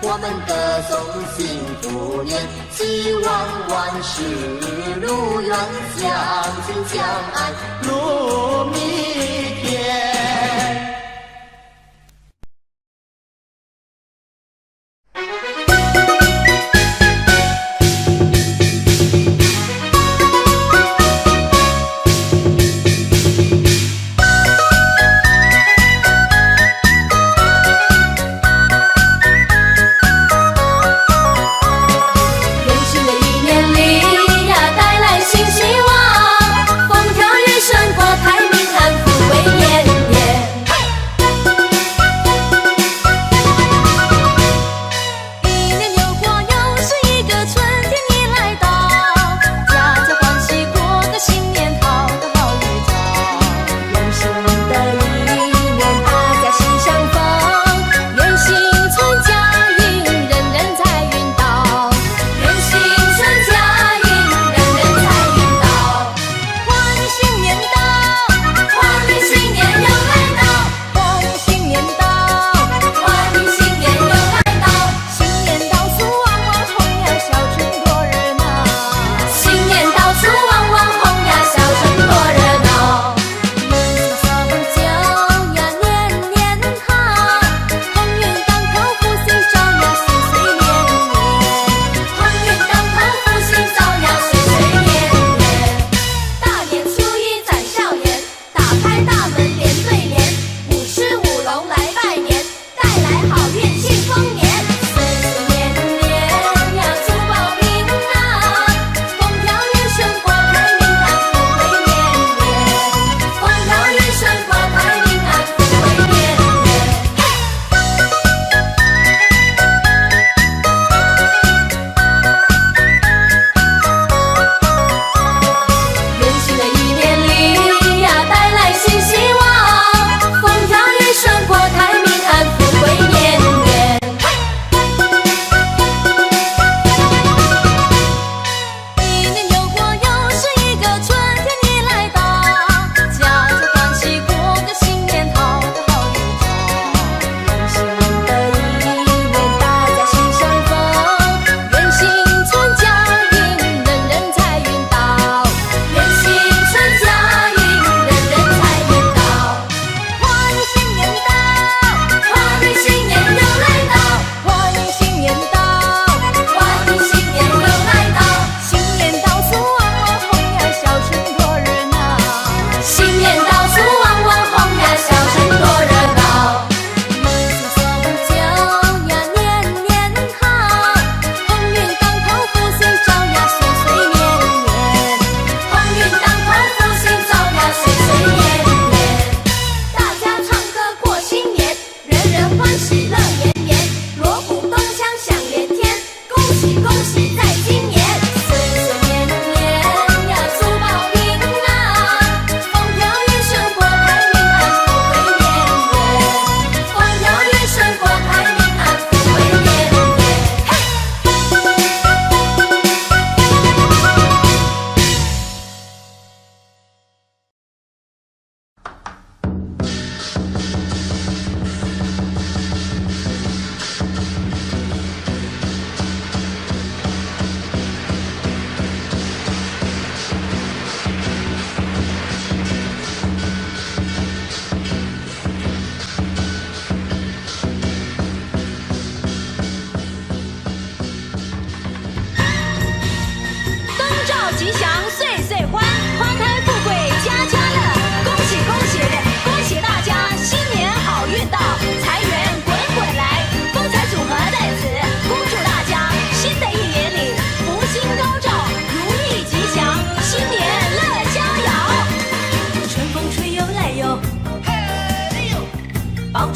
我们歌颂幸福年，希望万事如愿，相亲相爱如蜜甜。大门连对联，舞狮舞龙来拜年。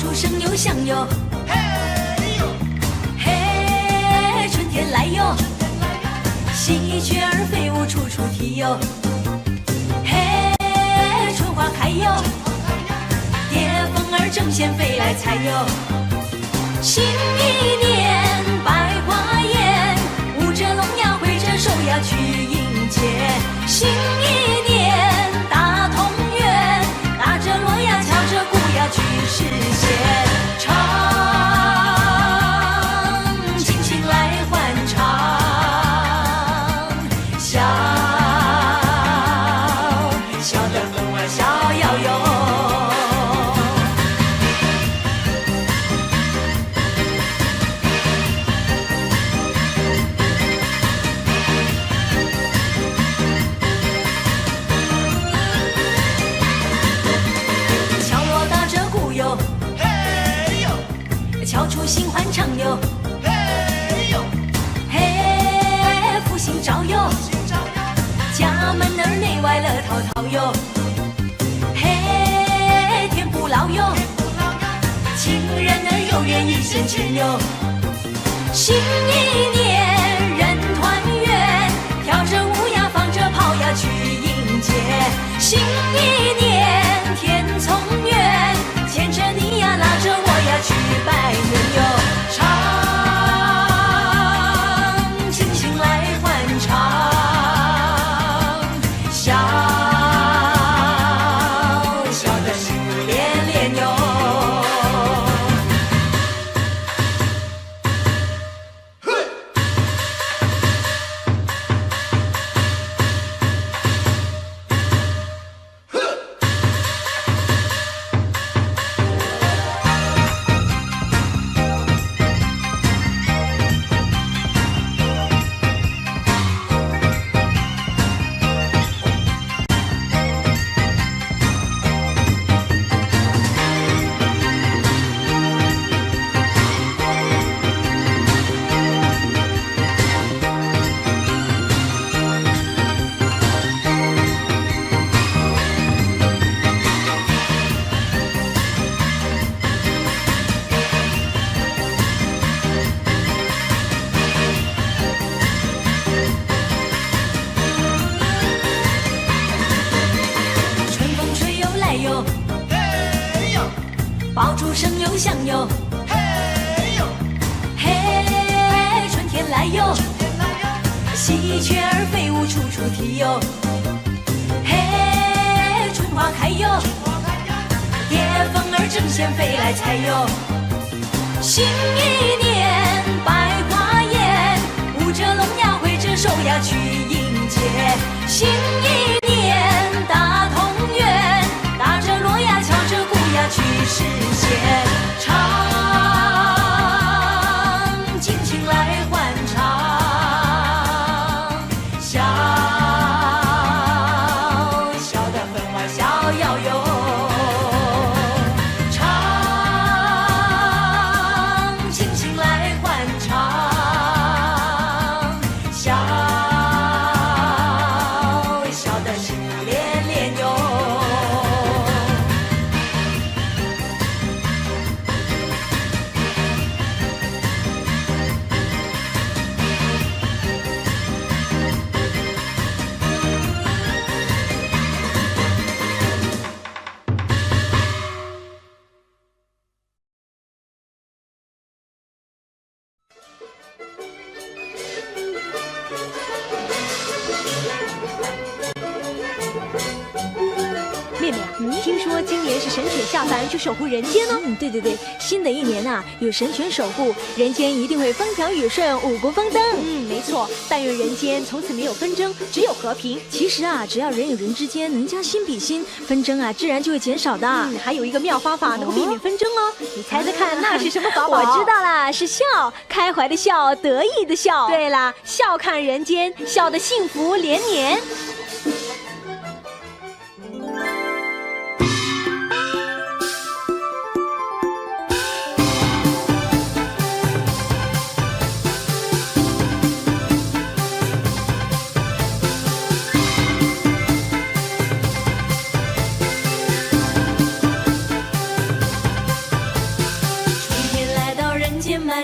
出生又香哟，嘿，春天来哟，喜鹊儿飞舞处处啼哟，嘿，春花开哟，蝶蜂儿争先飞来采哟，新一年百花艳，舞着龙呀挥着手呀去迎接，新一年大同园，打着锣呀敲着鼓呀去实现，唱尽情来欢唱，笑笑得分外逍遥哟。敲出新欢唱哟，嘿，福星照哟，家门儿内外乐淘淘哟，嘿，天不老哟，情人儿有缘一线牵哟，新一年人团圆，跳着舞呀放着炮呀去迎接，新一年天从远，牵着你呀拉着我呀去拜年哟，唱尽情来欢唱，笑笑得心连连哟。爆竹声又响哟，嘿，春天来哟，喜鹊儿飞舞处处啼哟，嘿，春花开哟，蝶蜂儿争先飞来采哟，新一年百花艳，舞着龙呀挥着手呀去迎接，新一年大同园，打着锣呀敲着鼓呀去实现，唱尽情来欢唱，笑笑得分外逍遥哟，唱尽情来欢唱，笑笑得心连连哟。妹妹啊，听说今年是神犬下凡去守护人间呢。对对对，新的一年啊，有神犬守护，人间一定会风调雨顺，五谷丰登。没错，但愿人间从此没有纷争，只有和平。其实啊，只要人与人之间能将心比心，纷争啊，自然就会减少的。还有一个妙方法能够避免纷争哦，你猜猜看，那是什么法宝？我知道啦，是笑，开怀的笑，得意的笑。对啦，笑看人间，笑得幸福连年。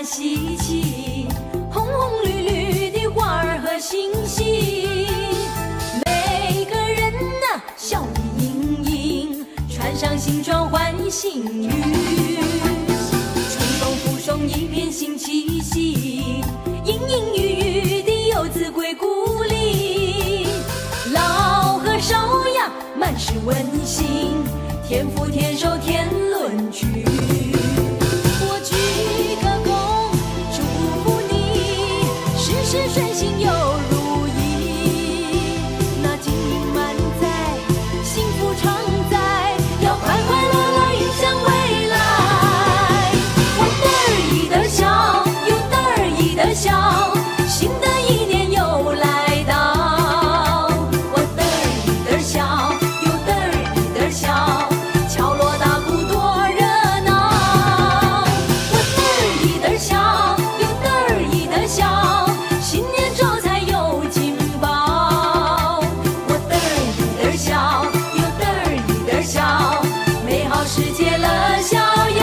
蛮稀奇，红红绿绿的花儿和星星，每个人呐笑意盈盈，穿上新装换新衣。春风附送一片新气息，隐隐约约的游子归故里，老和少呀满是温馨，天福天寿天伦聚。我鞠个躬，祝福你事事顺心又如意，那金银满载，幸福常在，要快快乐乐迎向未来。我嘚儿一嘚儿笑，又嘚儿一嘚儿笑，新的一年又来到。我嘚儿一嘚儿笑，又嘚儿一嘚儿笑，敲锣打鼓多热闹。我嘚儿一嘚儿笑，又嘚儿一嘚儿笑，新年招财又金宝。我嘚儿一嘚儿笑，又嘚儿一嘚儿笑，美好世界乐逍遥。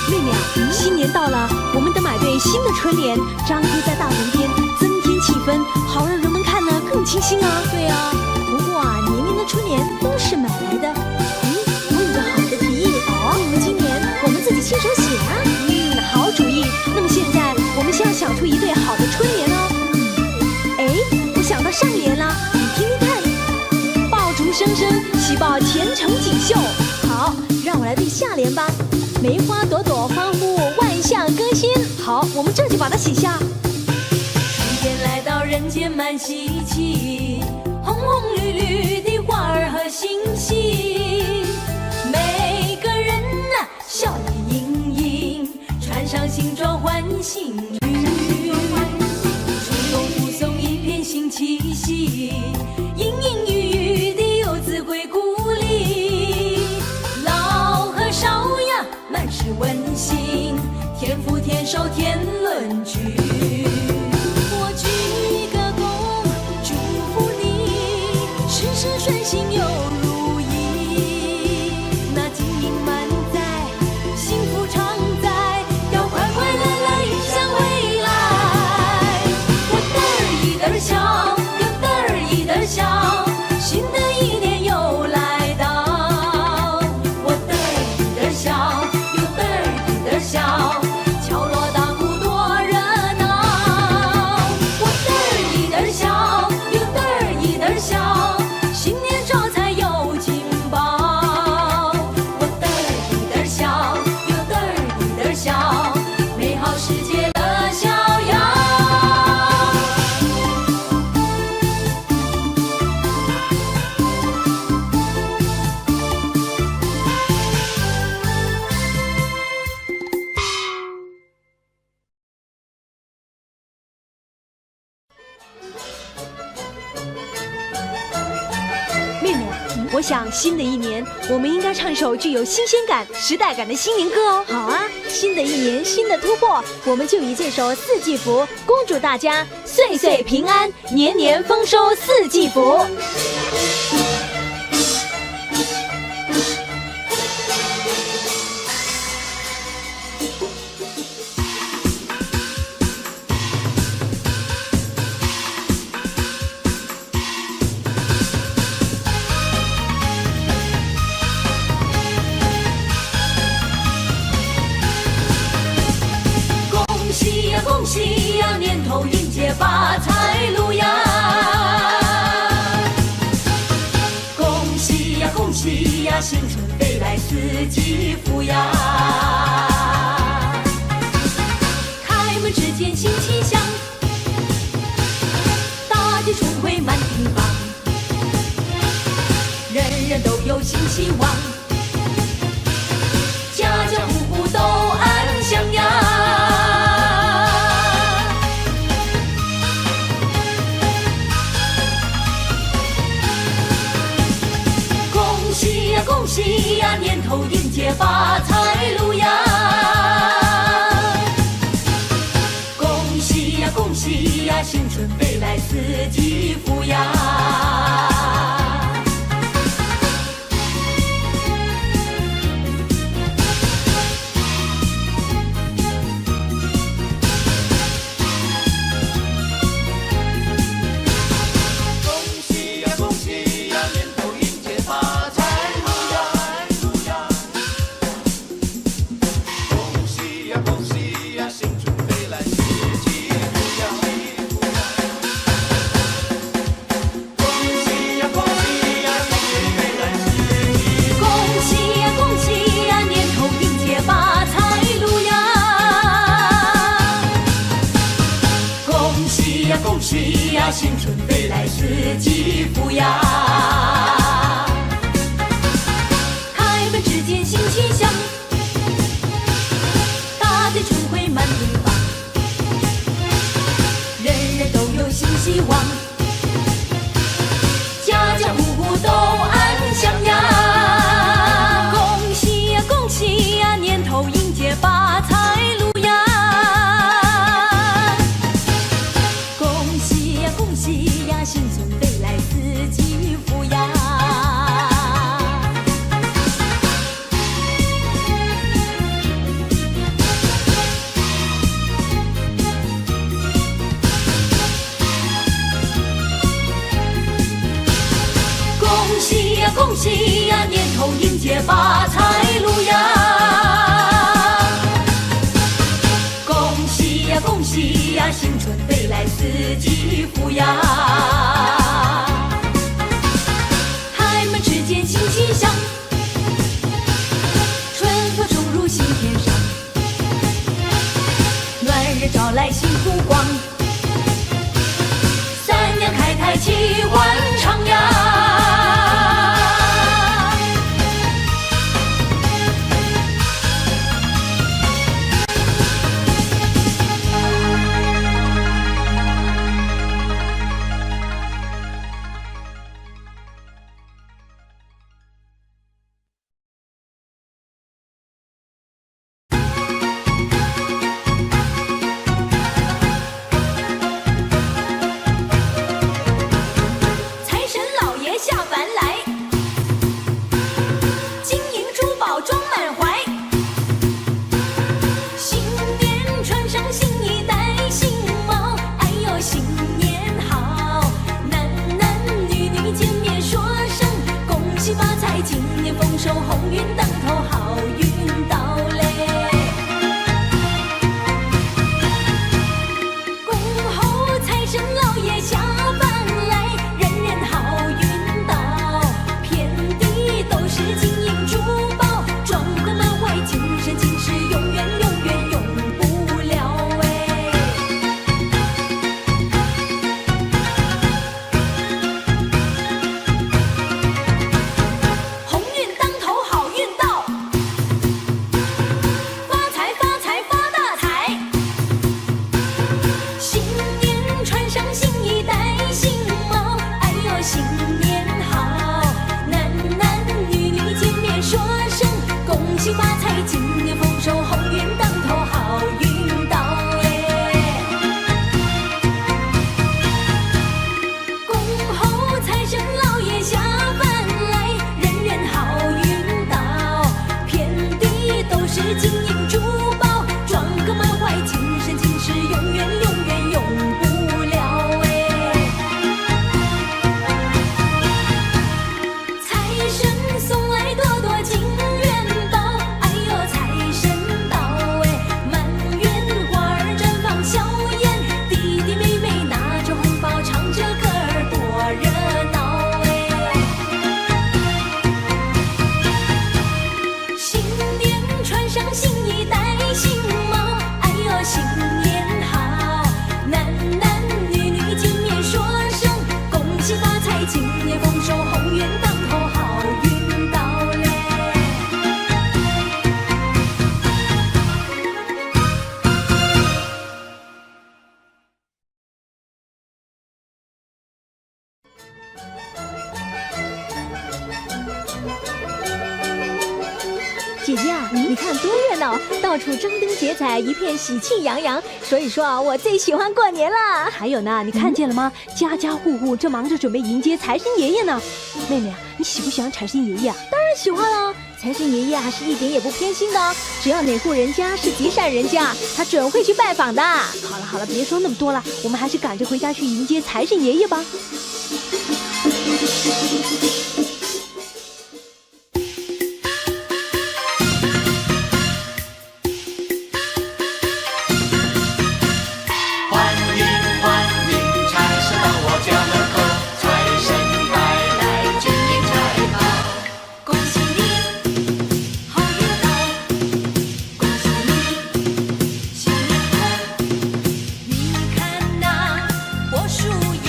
妹妹啊，新年到了，我们得买对新的春联，张贴在大门边，增添气氛，好让人们看了更清新啊。对啊，不过啊，年年的春联都是买来的。我有个好的提议哦，不如今年我们自己亲手写啊。好主意。那么现在我们先要想出一对好的春联哦。我想到上联了，你听听看。爆竹声声，喜报前程锦绣。好，让我来对下联吧。梅花朵朵欢呼，万象更新。好，我们这就把它写下。春天来到人间蛮稀奇，红红绿绿的花儿和星星，每个人呐笑意盈盈，穿上新装换新衣。春风附送一片新气息，隐隐约约的游子归故里，老和少呀满是温馨，天福天寿天伦聚。我鞠个躬，祝福你事事顺心又如意，那金银满载，幸福常在，要快快乐乐迎向未来。我嘚儿一嘚儿笑，又嘚儿一嘚儿笑，新的一年又来到。我嘚儿一嘚儿笑，又嘚儿一嘚儿笑，敲锣打鼓多热闹。我嘚儿一嘚儿笑，又嘚儿一嘚儿笑，新年招财又金宝。我嘚儿一嘚儿笑，又嘚儿一嘚儿笑，美好世界乐逍遥。妹妹啊，我想新的一年，我们应该唱一首具有新鲜感、时代感的新年歌哦。好啊，新的一年，新的突破，我们就以这首《四季福》，恭祝大家岁岁平安，年年丰收四季福。恭喜呀恭喜呀，年头迎接发财路呀！恭喜呀恭喜呀，新春飞来四季福呀！开门之间新气象，大街春回满地放，人人都有新希望，家家户户都安详呀！恭喜呀，年头迎接发财路呀！恭喜呀，恭喜呀，新春飞来四季福呀！呀，新春飞来四季福呀。开门之间新气象，大地春回满地放，人人都有新希望，家家户户都安详呀。恭喜呀恭喜呀，年头迎接发财路呀。恭喜呀恭喜呀，新春飞来四季福呀。恭喜呀恭喜呀，年头迎接发财路呀。恭喜呀恭喜呀，新春飞来四季福呀。开门之间新气象，春风冲入心田上，暖日照来幸福光，三娘开台齐欢唱呀。财神老爷下凡来，金银珠宝装满怀，新年穿上新衣戴新帽，哎呦新年好，男男女女见面说声恭喜发财，今年丰收鸿运当头，好运到嘞。恭候财神老爷下凡来，人人好运到，遍地都是金银珠宝，装得满怀，今生今世永远永远永不了哎。鸿运当头，好运到，发财发财发大财，新年穿上新衣戴新帽，哎呦新年好，男男女女见面说声恭喜发财，今年丰收鸿运当头，好运到哎。恭候财神老爷下凡来，人人好运到，遍地都是金银珠宝，装个满怀，今生今世永远永远永不了哎。财神送来朵朵金元宝，哎呦财神到哎，满园花儿绽放笑颜，弟弟妹妹拿着红包唱着歌儿多热闹哎。新年穿上新衣戴新帽，哎呦新年好，男男女女见面说声恭喜发财，今年丰收鸿运当头，好运到嘞。姐姐啊，你看多热闹，到处张灯结彩，一片喜气洋洋。所以说啊，我最喜欢过年了。还有呢，你看见了吗？家家户户正忙着准备迎接财神爷爷呢。妹妹啊，你喜不喜欢财神爷爷啊？当然喜欢了。财神爷爷啊是一点也不偏心的，只要哪户人家是积善人家，他准会去拜访的。好了好了，别说那么多了，我们还是赶着回家去迎接财神爷爷吧。欢迎欢迎，财神到我家门口，财神带来金银财宝。恭喜你，好运到，恭喜你，新年好。你看那柏树迎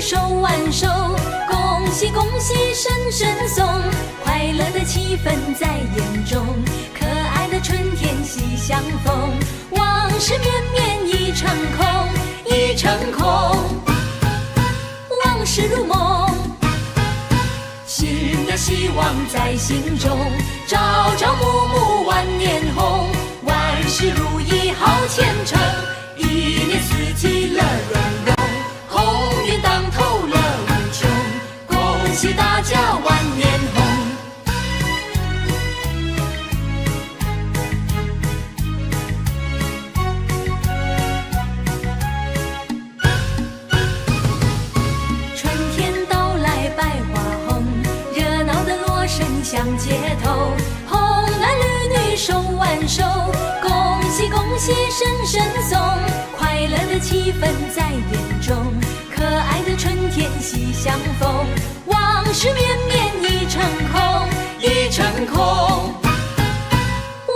手挽手，恭喜恭喜声声送，快乐的气氛在眼中，可爱的春天喜相逢，往事绵绵一场空，一场空，往事如梦，新的希望在心中，朝朝暮暮万年红，万事如意好前程，一年四季乐融融，鸿运当头乐无穷，恭喜大家万年红。春天到来百花红，热闹的锣声响街头，红男绿女手挽手，恭喜恭喜声声送，快乐的气氛在眼中，可爱的春天喜相逢，往事绵绵一场空，一场空，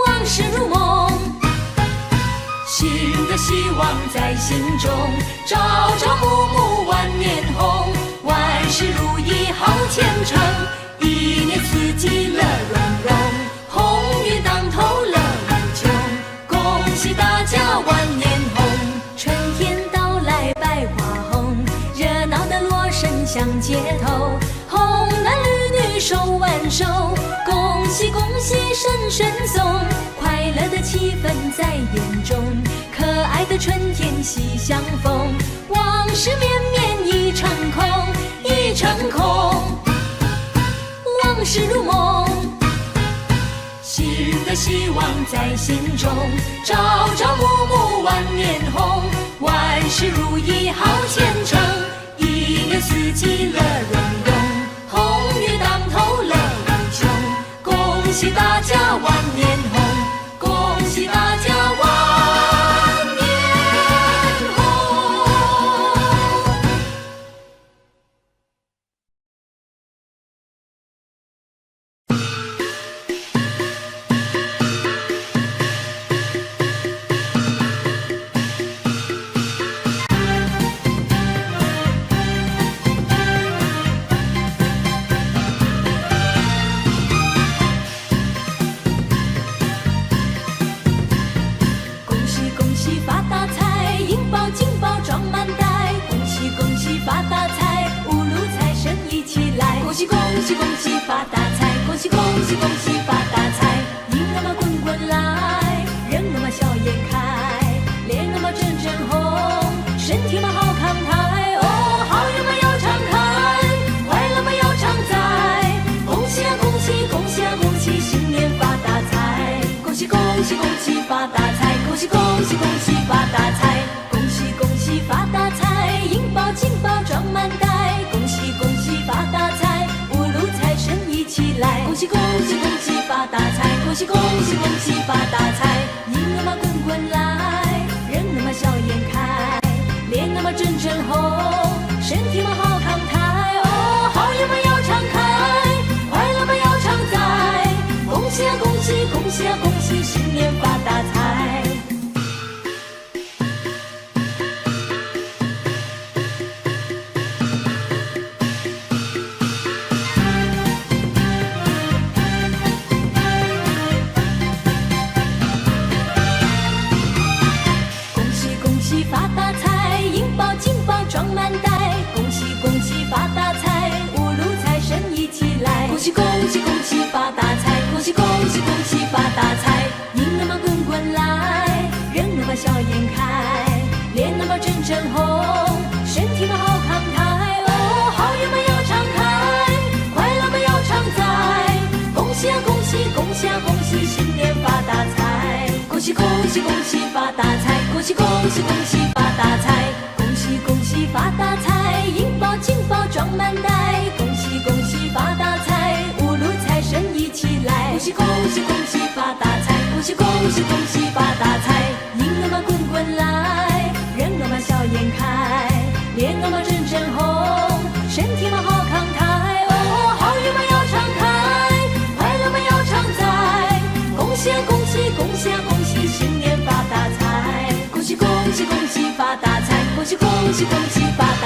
往事如梦，新的希望在心中，朝朝暮暮万年红，万事如意好前程，一年四季乐融融，鸿运当头乐无穷，恭喜大家万年红。春天到来百花红，热闹的锣声响街头，红男绿女手挽手，恭喜恭喜声声送，快乐的气氛在眼中，可爱的春天喜相逢，往事绵绵一场空，一场空，往事如梦，新的希望在心中，朝朝暮暮万年红，万事如意好前程，一年四季乐融融，鸿运当头乐无穷，恭喜大家万年红，恭喜大家万年红。恭喜恭喜发大财，银包金包装满袋，恭喜恭喜发大财，五路财神一起来，恭喜恭喜恭喜发大财，恭喜恭喜恭喜发大财，银那么滚滚来，人那么笑颜开，脸那么阵阵红，身体嘛好慷慨，哦，好运嘛要常开，快乐嘛要常在，恭喜啊恭喜恭喜啊恭喜，新年发大财，恭喜恭喜恭喜发大财，恭喜恭喜恭喜发大财，恭喜恭喜发大财，银包金包装满袋，恭喜恭喜发大财，五路财神一起来，恭喜恭喜恭喜发大财，恭喜恭喜恭喜发大财，银那么滚滚来，人那么笑颜开，脸那么阵阵红，身体嘛好慷慨，哦，好运嘛要常开，快乐嘛要常在，恭喜啊恭喜恭喜啊恭喜，新年发大财。恭喜恭喜发大财，银包金包装满袋，恭喜恭喜发大财，五路财神一起来，恭喜恭喜恭喜发大财，恭喜恭喜恭喜发大财，银那么滚滚来，人那么笑颜开，脸那么阵阵红，身体嘛好慷慨，哦，好运嘛要常开，快乐嘛要常在，恭喜啊恭喜恭喜啊恭喜，新年发大财，恭喜恭喜恭喜发大财，恭喜恭喜恭喜发大财，恭喜恭喜发大财，银包金包装满袋，恭喜恭喜发大财，五路财神一起来，恭喜恭喜恭喜发大财，恭喜恭喜恭喜发大财，银那么滚滚来，人那么笑颜开，脸那么阵阵红，身体嘛好慷慨，哦，好运嘛要常开，快乐嘛要常在，恭喜啊恭喜恭喜啊恭喜，新年发大财，恭喜恭喜恭喜发大财，恭喜恭喜恭喜发大财。